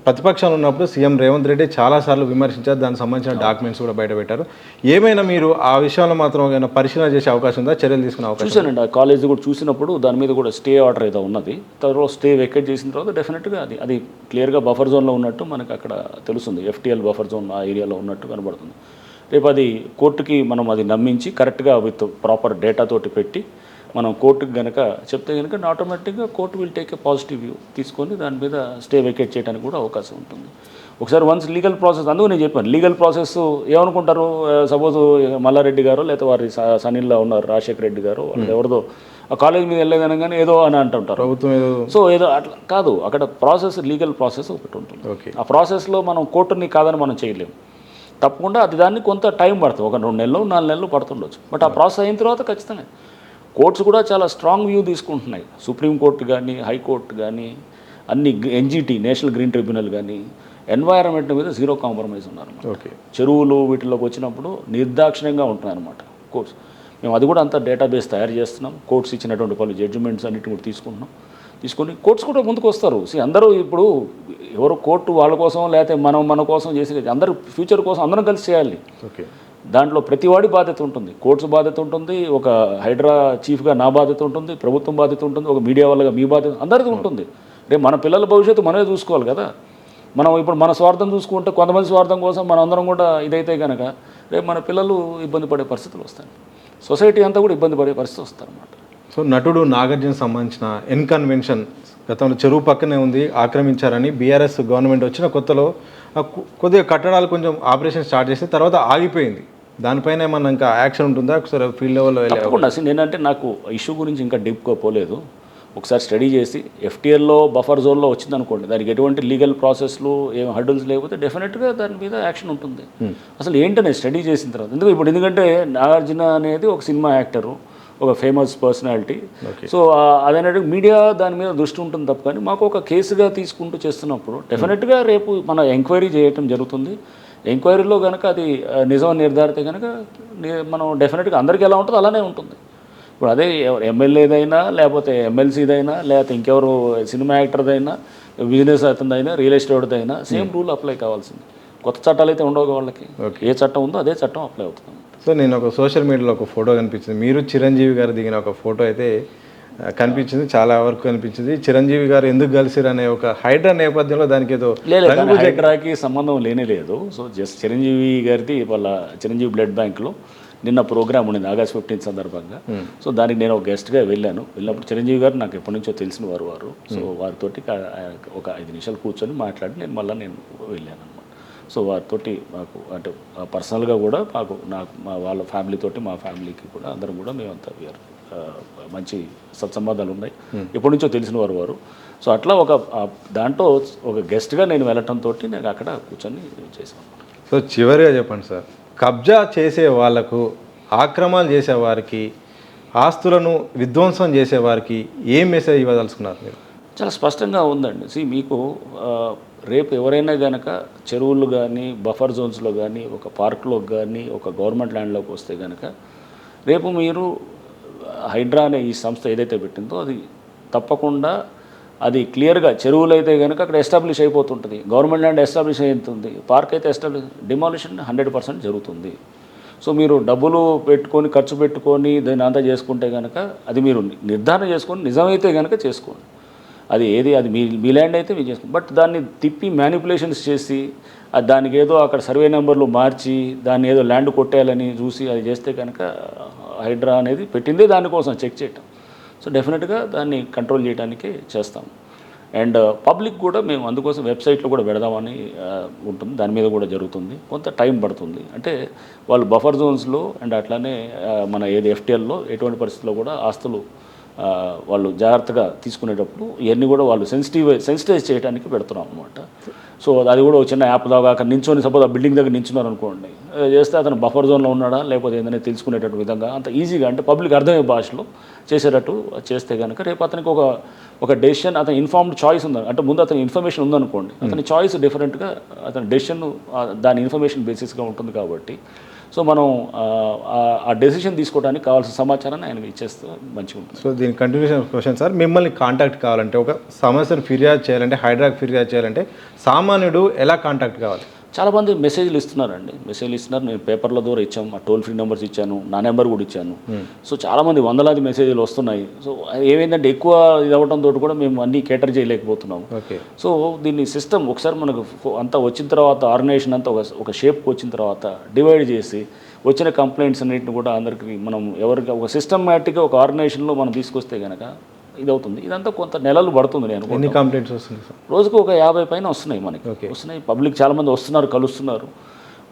ప్రతిపక్షాలు ఉన్నప్పుడు సీఎం రేవంత్ రెడ్డి చాలాసార్లు విమర్శించారు. దానికి సంబంధించిన డాక్యుమెంట్స్ కూడా బయటపెట్టారు. ఏమైనా మీరు ఆ విషయంలో మాత్రం ఏమైనా పరిశీలన చేసే అవకాశం ఉందా, చర్యలు తీసుకునే అవకాశం? చూశానండి, ఆ కాలేజ్ కూడా చూసినప్పుడు దాని మీద కూడా స్టే ఆర్డర్ ఏదో ఉన్నది. తర్వాత స్టే వెకేట్ చేసిన తర్వాత డెఫినెట్గా అది క్లియర్గా బఫర్ జోన్లో ఉన్నట్టు మనకు అక్కడ తెలుస్తుంది. FTL బఫర్ జోన్ ఆ ఏరియాలో ఉన్నట్టు కనబడుతుంది. రేపు అది కోర్టుకి మనం అది నమ్మించి కరెక్ట్గా విత్ ప్రాపర్ డేటాతోటి పెట్టి మనం కోర్టుకి కనుక చెప్తే కనుక ఆటోమేటిక్గా court will take a positive view తీసుకొని దాని మీద స్టే వెకేట్ చేయడానికి కూడా అవకాశం ఉంటుంది. ఒకసారి వన్స్ లీగల్ ప్రాసెస్, అందుకు నేను చెప్పాను లీగల్ ప్రాసెస్ ఏమనుకుంటారు, సపోజ్ మల్లారెడ్డి గారు లేకపోతే వారి సనీల్లో ఉన్నారు రాజశేఖర రెడ్డి గారు, వాళ్ళు ఎవరిదో ఆ కాలేజ్ మీద వెళ్ళలేదనగానే ఏదో అని అంటుంటారు ప్రభుత్వం ఏదో. సో ఏదో అట్లా కాదు, అక్కడ ప్రాసెస్ లీగల్ ప్రాసెస్ ఒకటి ఉంటుంది. ఆ ప్రాసెస్లో మనం కోర్టుని కాదని మనం చేయలేము. తప్పకుండా దాన్ని కొంత టైం పడుతుంది, ఒక 2 నెలలు 4 నెలలు పడుతుండొచ్చు. బట్ ఆ ప్రాసెస్ అయిన తర్వాత ఖచ్చితంగా కోర్ట్స్ కూడా చాలా స్ట్రాంగ్ వ్యూ తీసుకుంటున్నాయి. సుప్రీంకోర్టు కానీ, హైకోర్టు కానీ, అన్ని NGT నేషనల్ గ్రీన్ ట్రిబ్యునల్ కానీ ఎన్వైరన్మెంట్ మీద జీరో కాంప్రమైజ్ ఉన్నారు. చెరువులు వీటిలోకి వచ్చినప్పుడు నిర్దాక్షిణ్యంగా ఉంటున్నాయన్నమాట కోర్ట్స్. మేము అది కూడా అంతా డేటాబేస్ తయారు చేస్తున్నాం. కోర్ట్స్ ఇచ్చినటువంటి పలు జడ్జిమెంట్స్ అన్నిటి కూడా తీసుకొని కోర్ట్స్ కూడా ముందుకు వస్తారు. అందరూ ఇప్పుడు ఎవరు కోర్టు వాళ్ళ కోసం లేకపోతే మన కోసం చేసి అందరూ ఫ్యూచర్ కోసం అందరం కలిసి చేయాలి. దాంట్లో ప్రతివాడి బాధ్యత ఉంటుంది. కోర్ట్స్ బాధ్యత ఉంటుంది, ఒక హైడ్రా చీఫ్గా నా బాధ్యత ఉంటుంది, ప్రభుత్వం బాధ్యత ఉంటుంది, ఒక మీడియా వాళ్ళగా మీ బాధ్యత అందరిది ఉంటుంది. రేపు మన పిల్లల భవిష్యత్తు మనమే చూసుకోవాలి కదా. మనం ఇప్పుడు మన స్వార్థం చూసుకుంటే కొంతమంది స్వార్థం కోసం మనం అందరం కూడా ఇదైతే కనుక రేపు మన పిల్లలు ఇబ్బంది పడే పరిస్థితులు వస్తాయి, సొసైటీ అంతా కూడా ఇబ్బంది పడే పరిస్థితి వస్తారన్నమాట. సో నటుడు నాగార్జున సంబంధించిన ఎన్కన్వెన్షన్ గతంలో చెరువు పక్కనే ఉంది, ఆక్రమించారని బీఆర్ఎస్ గవర్నమెంట్ వచ్చిన కొత్తలో కొద్దిగా కట్టడాలు కొంచెం ఆపరేషన్ స్టార్ట్ చేస్తే తర్వాత ఆగిపోయింది. దానిపైన ఏమన్నా ఇంకా యాక్షన్ ఉంటుందా? ఒకసారి ఫీల్డ్ లెవెల్లో తప్పకుండా. నేనంటే నాకు ఇష్యూ గురించి ఇంకా డీప్గా పోలేదు. ఒకసారి స్టడీ చేసి FTLలో బఫర్ జోన్లో వచ్చిందనుకోండి, దానికి ఎటువంటి లీగల్ ప్రాసెస్లు ఏం హర్డల్స్ లేకపోతే డెఫినెట్గా దాని మీద యాక్షన్ ఉంటుంది. అసలు ఏంటనే స్టడీ చేసిన తర్వాత ఎందుకంటే నాగార్జున అనేది ఒక సినిమా యాక్టరు, ఒక ఫేమస్ పర్సనాలిటీ. సో అదనేది మీడియా దాని మీద దృష్టి ఉంటుంది తప్ప కానీ మాకు ఒక కేసుగా తీసుకుంటూ చేస్తున్నప్పుడు డెఫినెట్గా రేపు మన ఎంక్వైరీ చేయటం జరుగుతుంది. ఎంక్వైరీలో కనుక అది నిజం నిర్ధారితే కనుక మనం డెఫినెట్గా అందరికీ ఎలా ఉంటుందో అలానే ఉంటుంది. ఇప్పుడు అదే ఎమ్మెల్యేదైనా లేకపోతే MLCదైనా లేకపోతే ఇంకెవరు సినిమా యాక్టర్దైనా బిజినెస్ అతనిదైనా రియల్ ఎస్టేట్దైనా సేమ్ రూల్ అప్లై కావాల్సింది. కొత్త చట్టాలు అయితే ఉండవు వాళ్ళకి. ఏ చట్టం ఉందో అదే చట్టం అప్లై అవుతుంది. సో నేను ఒక సోషల్ మీడియాలో ఒక ఫోటో కనిపించింది, మీరు చిరంజీవి గారు దిగిన ఒక ఫోటో అయితే కనిపించింది, చాలా వరకు కనిపించింది. చిరంజీవి గారు ఎందుకు కలిసిరు అనే ఒక హైడ్రా నేపథ్యంలో దానికి ఏదో హైడ్రాకి సంబంధం లేదు. సో జస్ట్ చిరంజీవి గారిది వాళ్ళ చిరంజీవి బ్లడ్ బ్యాంక్లో నిన్న ప్రోగ్రామ్ ఉండింది August 15 సందర్భంగా. సో దానికి నేను ఒక గెస్ట్గా వెళ్ళినప్పుడు చిరంజీవి గారు నాకు ఎప్పటి నుంచో తెలిసిన వారు. సో వారితోటి ఒక 5 నిమిషాలు కూర్చొని మాట్లాడి నేను వెళ్ళాను అనమాట. సో వారితోటి మాకు అంటే పర్సనల్గా కూడా నాకు వాళ్ళ ఫ్యామిలీతోటి మా ఫ్యామిలీకి కూడా అందరం కూడా మేమంతా మంచి సత్సంబంధాలు ఉన్నాయి, ఎప్పటి నుంచో తెలిసిన వారు. సో అట్లా దాంట్లో ఒక గెస్ట్గా నేను వెళ్ళటంతో నేను అక్కడ కూర్చొని చేశాను. సో చివరిగా చెప్పండి సార్, కబ్జా చేసే వాళ్లకు, ఆక్రమణలు చేసేవారికి, ఆస్తులను విధ్వంసం చేసేవారికి ఏం మెసేజ్ ఇవ్వదలుచుకున్నారు మీరు? చాలా స్పష్టంగా ఉందండి. మీకు రేపు ఎవరైనా కనుక చెరువులు కానీ బఫర్ జోన్స్లో కానీ ఒక పార్క్లోకి కానీ ఒక గవర్నమెంట్ ల్యాండ్లోకి వస్తే కనుక రేపు మీరు హైడ్రా అనే ఈ సంస్థ ఏదైతే పెట్టిందో అది తప్పకుండా అది క్లియర్గా చెరువులు అయితే కనుక అక్కడ ఎస్టాబ్లిష్ అయిపోతుంటుంది, గవర్నమెంట్ ల్యాండ్ ఎస్టాబ్లిష్ అవుతుంది, పార్క్ అయితే డిమాలిషన్ 100% జరుగుతుంది. సో మీరు డబ్బులు పెట్టుకొని ఖర్చు పెట్టుకొని దాన్ని అంతా చేసుకుంటే కనుక అది మీరు నిర్ధారణ చేసుకొని నిజమైతే కనుక చేసుకోండి. అది ఏది అది మీ ల్యాండ్ అయితే మీరు చేసుకోండి. బట్ దాన్ని తిప్పి మ్యానిపులేషన్స్ చేసి దానికి ఏదో అక్కడ సర్వే నెంబర్లు మార్చి దాన్ని ఏదో ల్యాండ్ కొట్టేయాలని చూసి అది చేస్తే కనుక హైడ్రా అనేది పెట్టిందే దానికోసం చెక్ చేయటం. సో డెఫినెట్గా దాన్ని కంట్రోల్ చేయడానికి చేస్తాం. అండ్ పబ్లిక్ కూడా మేము అందుకోసం వెబ్సైట్లో కూడా పెడదామని ఉంటుంది, దాని మీద కూడా జరుగుతుంది. కొంత టైం పడుతుంది, అంటే వాళ్ళు బఫర్ జోన్స్లో అండ్ అట్లానే మన ఏది ఎఫ్టీఎల్లో ఎటువంటి పరిస్థితుల్లో కూడా ఆస్తులు వాళ్ళు జాగ్రత్తగా తీసుకునేటప్పుడు ఇవన్నీ కూడా వాళ్ళు సెన్సిటైజ్ చేయడానికి పెడుతున్నాం అనమాట. సో అది కూడా ఒక చిన్న యాప్ దాకా అక్కడ నించొని సపోజ్ ఆ బిల్డింగ్ దగ్గర నించున్నారు అనుకోండి, చేస్తే అతను బఫర్ జోన్లో ఉన్నాడా లేకపోతే ఏంటనే తెలుసుకునేటట్టు విధంగా అంత ఈజీగా అంటే పబ్లిక్ అర్థమయ్యే భాషలో చేసేటట్టు చేస్తే కనుక రేపు అతనికి ఒక డెసిషన్ అతని ఇన్ఫార్మ్డ్ చాయిస్ ఉంది, అంటే ముందు అతని ఇన్ఫర్మేషన్ ఉందనుకోండి, అతని చాయిస్ డిఫరెంట్గా అతని డెసిషన్ దాని ఇన్ఫర్మేషన్ బేసిస్గా ఉంటుంది. కాబట్టి సో మనం ఆ డెసిషన్ తీసుకోవడానికి కావాల్సిన సమాచారాన్ని ఆయనకి ఇచ్చేస్తే మంచిగా ఉంటుంది. సో దీని కంటిన్యూషన్ క్వశ్చన్ సార్, మిమ్మల్ని కాంటాక్ట్ కావాలంటే ఒక సమస్యను ఫిర్యాదు చేయాలంటే హైడ్రాకి ఫిర్యాదు చేయాలంటే సామాన్యుడు ఎలా కాంటాక్ట్ కావాలి? చాలామంది మెసేజ్లు ఇస్తున్నారండి, నేను పేపర్ల ద్వారా ఇచ్చాము, ఆ టోల్ ఫ్రీ నెంబర్స్ ఇచ్చాను, నా నెంబర్ కూడా ఇచ్చాను. సో చాలామంది వందలాది మెసేజ్లు వస్తున్నాయి. సో ఏమైందంటే ఎక్కువ ఇది అవ్వడంతో కూడా మేము అన్నీ కేటర్ చేయలేకపోతున్నాము. సో దీన్ని సిస్టమ్ ఒకసారి మనకు అంతా వచ్చిన తర్వాత ఆర్గనైజేషన్ అంతా ఒక షేప్కి వచ్చిన తర్వాత డివైడ్ చేసి వచ్చిన కంప్లైంట్స్ అన్నింటిని కూడా అందరికీ మనం ఎవరికి ఒక సిస్టమేటిక్గా ఒక ఆర్గనైజేషన్లో మనం తీసుకొస్తే కనుక ఇది అవుతుంది. ఇదంతా కొంత నెలలు పడుతుంది. నేను ఎన్ని కంప్లైంట్స్ వస్తుంది సార్? రోజుకు ఒక 50 పైన వస్తున్నాయి మనకి, వస్తున్నాయి. పబ్లిక్ చాలామంది వస్తున్నారు, కలుస్తున్నారు.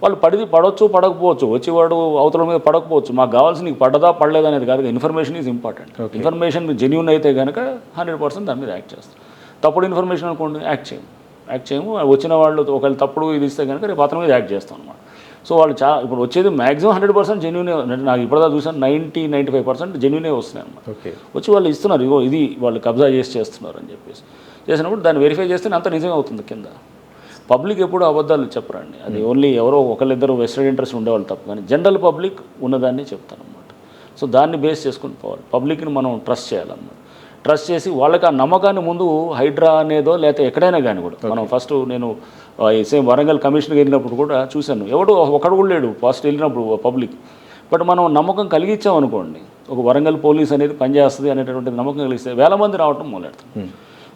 వాళ్ళు పడవచ్చు పడకపోవచ్చు, వచ్చేవాడు అవతల మీద పడకపోవచ్చు. మాకు కావాల్సి నీకు పడ్డదా పడలేదా అనేది కాదు, information is important. Information genuine అయితే కనుక 100% దాని మీద యాక్ట్ చేస్తాం. తప్పుడు ఇన్ఫర్మేషన్ అనుకోండి యాక్ట్ చేయము. వచ్చిన వాళ్ళు ఒకవేళ తప్పుడు ఇది ఇస్తే కనుక రేపు అతని మీద యాక్ట్ చేస్తాం అనమాట. సో వాళ్ళు ఇప్పుడు వచ్చేది మ్యాక్సిమం 100% జెన్యూనే. నాకు ఇప్పటిదా చూసాను 90-95% జెన్యూనే వస్తున్నాయి అన్నమాట. వచ్చి వాళ్ళు ఇస్తున్నారు, ఇగో ఇది వాళ్ళు కబ్జా చేస్తున్నారు అని చెప్పేసి చేసినప్పుడు దాన్ని వెరిఫై చేస్తే అంత నిజమే అవుతుంది. కింద పబ్లిక్ ఎప్పుడు అబద్ధాలు చెప్పరండి, అది ఓన్లీ ఎవరో ఒకళ్ళిద్దరు వెస్టెడ్ ఇంట్రెస్ట్ ఉండేవాళ్ళు తప్ప, కానీ జనరల్ పబ్లిక్ ఉన్నదాన్ని చెప్తారనమాట. సో దాన్ని బేస్ చేసుకుని పోవాలి. పబ్లిక్ని మనం ట్రస్ట్ చేయాలన్నమాట. ట్రస్ట్ చేసి వాళ్ళకి ఆ నమ్మకాన్ని ముందు హైడ్రా అనేదో లేకపోతే ఎక్కడైనా కానీ కూడా మనం ఫస్ట్ నేను సేమ్ వరంగల్ కమిషన్కి వెళ్ళినప్పుడు కూడా చూశాను, ఒకడు కూడా లేడు ఫస్ట్ వెళ్ళినప్పుడు పబ్లిక్. బట్ మనం నమ్మకం కలిగించామనుకోండి, ఒక వరంగల్ పోలీస్ అనేది పనిచేస్తుంది అనేటటువంటి నమ్మకం కలిగిస్తే వేల మంది రావటం మొదలెడతాం.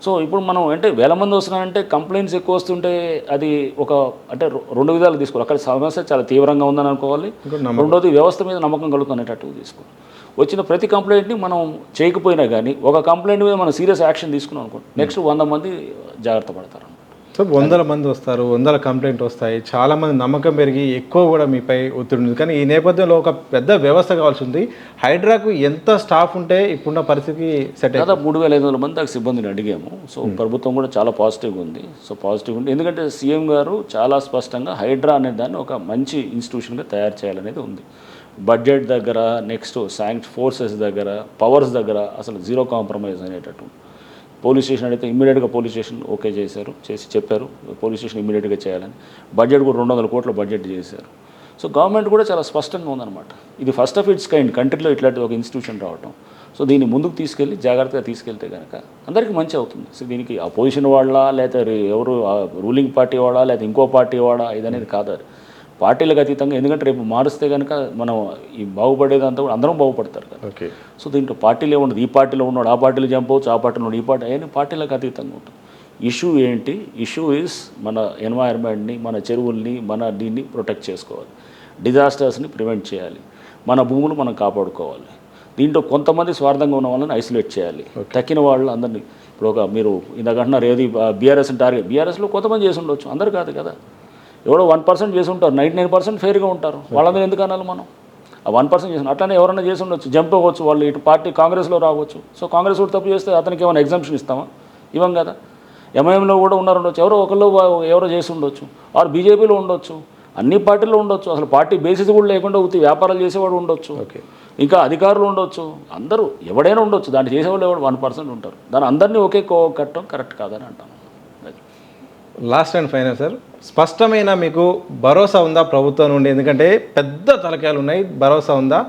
సో ఇప్పుడు మనం అంటే వేల మంది వస్తున్నారంటే కంప్లైంట్స్ ఎక్కువ వస్తుంటే అది అంటే రెండు విధాలు తీసుకోవాలి. అక్కడ సమస్య చాలా తీవ్రంగా ఉందని అనుకోవాలి, రెండోది వ్యవస్థ మీద నమ్మకం కలుగుతున్నట్టు తీసుకోవాలి. వచ్చిన ప్రతి కంప్లైంట్ని మనం చేయకపోయినా కానీ ఒక కంప్లైంట్ మీద మనం సీరియస్ యాక్షన్ తీసుకున్నాం అనుకోండి, నెక్స్ట్ 100 మంది జాగ్రత్త పడతారు. సో 100 మంది వస్తారు, 100 కంప్లైంట్ వస్తాయి, చాలామంది నమ్మకం పెరిగి ఎక్కువ కూడా మీపై ఒత్తిడి ఉంది. కానీ ఈ నేపథ్యంలో ఒక పెద్ద వ్యవస్థ కావాల్సి ఉంది. హైడ్రాకు ఎంత స్టాఫ్ ఉంటే ఇప్పుడున్న పరిస్థితికి సెట్ అయ్యి దాదాపు 3500 మంది దాకా సిబ్బందిని అడిగాము. సో ప్రభుత్వం కూడా చాలా పాజిటివ్గా ఉంది. సో పాజిటివ్ ఉంది, ఎందుకంటే సీఎం గారు చాలా స్పష్టంగా హైడ్రా అనే దాన్ని ఒక మంచి ఇన్స్టిట్యూషన్గా తయారు చేయాలనేది ఉంది. బడ్జెట్ దగ్గర, నెక్స్ట్ ఫోర్సెస్ దగ్గర, పవర్స్ దగ్గర అసలు జీరో కాంప్రమైజ్ అనేటట్టు. పోలీస్ స్టేషన్ అడిగితే ఇమ్మీడియట్గా పోలీస్ స్టేషన్ ఓకే చేసి చెప్పారు పోలీస్ స్టేషన్ ఇమ్మీడియట్గా చేయాలని. బడ్జెట్ కూడా 200 కోట్ల బడ్జెట్ చేశారు. సో గవర్నమెంట్ కూడా చాలా స్పష్టంగా ఉందన్నమాట. ఇది ఫస్ట్ ఆఫ్ ఇట్స్ కైండ్ కంట్రీలో ఇట్లాంటి ఒక ఇన్స్టిట్యూషన్ రావటం. సో దీన్ని ముందుకు తీసుకెళ్ళి జాగ్రత్తగా తీసుకెళ్తే కనుక అందరికీ మంచి అవుతుంది. సో దీనికి అపోజిషన్ వాళ్ళ లేకపోతే ఎవరు రూలింగ్ పార్టీ వాడా లేకపోతే ఇంకో పార్టీ వాడా ఇదనేది కాదు, పార్టీలకు అతీతంగా. ఎందుకంటే రేపు మారుస్తే కనుక మనం ఈ బాగుపడేదంతా కూడా అందరం బాగుపడతారు కదా. సో దీంట్లో పార్టీలే ఉండదు, ఈ పార్టీలో ఉన్నాడు ఆ పార్టీలో చంపవచ్చు, ఆ పార్టీలో ఉన్నాడు ఈ పార్టీ, అవన్నీ పార్టీలకు అతీతంగా ఉంటుంది. ఇష్యూ ఏంటి? ఇష్యూ ఈజ్ మన ఎన్వైర్న్మెంట్ని, మన చెరువుల్ని, మన దీన్ని ప్రొటెక్ట్ చేసుకోవాలి, డిజాస్టర్స్ని ప్రివెంట్ చేయాలి, మన భూములు మనం కాపాడుకోవాలి. దీంట్లో కొంతమంది స్వార్థంగా ఉన్న వాళ్ళని ఐసోలేట్ చేయాలి, తక్కిన వాళ్ళు అందరినీ. ఇప్పుడు మీరు ఇందాకంటున్నారు ఏది బీఆర్ఎస్ని టార్గెట్, బీఆర్ఎస్లో కొంతమంది చేసి ఉండొచ్చు, అందరు కాదు కదా. ఎవడో 1% చేసి ఉంటారు, 99% ఫెయిర్గా ఉంటారు, వాళ్ళ మీద ఎందుకు అనాలి మనం? ఆ 1% చేసిన అట్లనే ఎవరైనా చేసి ఉండొచ్చు, జంప్ అవ్వచ్చు, వాళ్ళు ఇటు పార్టీ కాంగ్రెస్లో రావచ్చు. సో కాంగ్రెస్ కూడా తప్పు చేస్తే అతనికి ఏమైనా ఎగ్జామ్షన్ ఇస్తామా? ఇవ్వం కదా. ఎంఐఎంలో కూడా ఉండొచ్చు, ఎవరో చేసి ఉండొచ్చు, ఆర్ బీజేపీలో ఉండొచ్చు, అన్ని పార్టీల్లో ఉండొచ్చు, అసలు పార్టీ బేసిస్ కూడా లేకుండా వ్యాపారాలు చేసేవాడు ఉండొచ్చు, ఇంకా అధికారులు ఉండొచ్చు, అందరూ ఎవడైనా ఉండొచ్చు. దాన్ని చేసేవాళ్ళు ఎవరు 1% ఉంటారు. దాని అందరినీ ఒకే కట్టడం కరెక్ట్ కాదని అంటాను. లాస్ట్ అండ్ ఫైనల్ సార్, స్పష్టమైన మీకు భరోసా ఉందా ప్రభుత్వం నుండి? ఎందుకంటే పెద్ద తలకాయలు ఉన్నాయి, భరోసా ఉందా?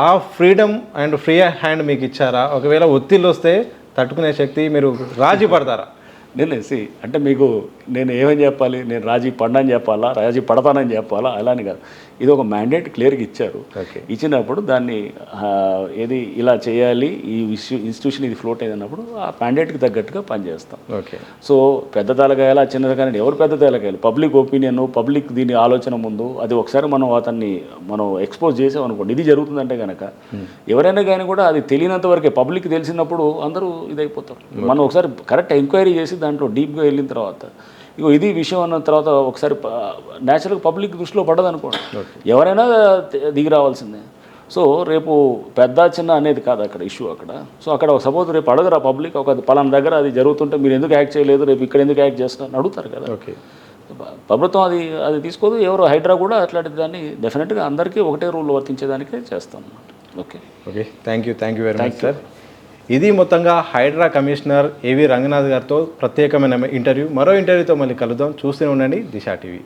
ఆ ఫ్రీడమ్ అండ్ ఫ్రీ హ్యాండ్ మీకు ఇచ్చారా? ఒకవేళ ఒత్తిళ్ళు వస్తే తట్టుకునే శక్తి, మీరు రాజీ పడతారా? అంటే మీకు నేను ఏమని చెప్పాలి, నేను రాజీ పడ్డాని చెప్పాలా, రాజీ పడతానని చెప్పాలా, అలాని కాదు. ఇది ఒక మ్యాండేట్ క్లియర్గా ఇచ్చారు. ఇచ్చినప్పుడు దాన్ని ఏది ఇలా చేయాలి, ఈ ఇన్స్టిట్యూషన్ ఇది ఫ్లోట్ అయిందన్నప్పుడు ఆ మ్యాండేట్కి తగ్గట్టుగా పనిచేస్తాం. ఓకే. సో పెద్ద తలకాయలా చిన్న కానీ ఎవరు పెద్ద తలకాయలు, పబ్లిక్ ఒపీనియన్, పబ్లిక్ దీని ఆలోచన ముందు అది ఒకసారి మనం ఎక్స్పోజ్ చేసాం అనుకోండి, ఇది జరుగుతుందంటే కనుక ఎవరైనా కానీ కూడా అది తెలియనంత వరకే. పబ్లిక్ తెలిసినప్పుడు అందరూ ఇదైపోతారు. మనం ఒకసారి కరెక్ట్ ఎంక్వైరీ చేసి దాంట్లో డీప్గా వెళ్ళిన తర్వాత ఇగో ఇది విషయం అన్న తర్వాత ఒకసారి న్యాచురల్గా పబ్లిక్ దృష్టిలో పడ్డది అనుకోండి, ఎవరైనా దిగి రావాల్సిందే. సో రేపు పెద్ద చిన్న అనేది కాదు అక్కడ ఇష్యూ అక్కడ. సో అక్కడ సపోజ్ రేపు అడగరా పబ్లిక్, ఒక పలానా దగ్గర అది జరుగుతుంటే మీరు ఎందుకు యాక్ట్ చేయలేదు, రేపు ఇక్కడ ఎందుకు యాక్ట్ చేస్తారని అడుగుతారు కదా. ఓకే. ప్రభుత్వం అది తీసుకోదు. ఎవరు హైడ్రా కూడా అట్లాంటి దాన్ని డెఫినెట్గా అందరికీ ఒకటే రూల్ వర్తించేదానికే చేస్తాం అన్నమాట. Okay thank you very much sir. ఇది మొత్తంగా హైడ్రా కమిషనర్ ఏవి రంగనాథ్ గారితో ప్రత్యేకమైన ఇంటర్వ్యూ. మరో ఇంటర్వ్యూతో మళ్ళీ కలుద్దాం. చూస్తూనే ఉండండి దిశ టీవీ.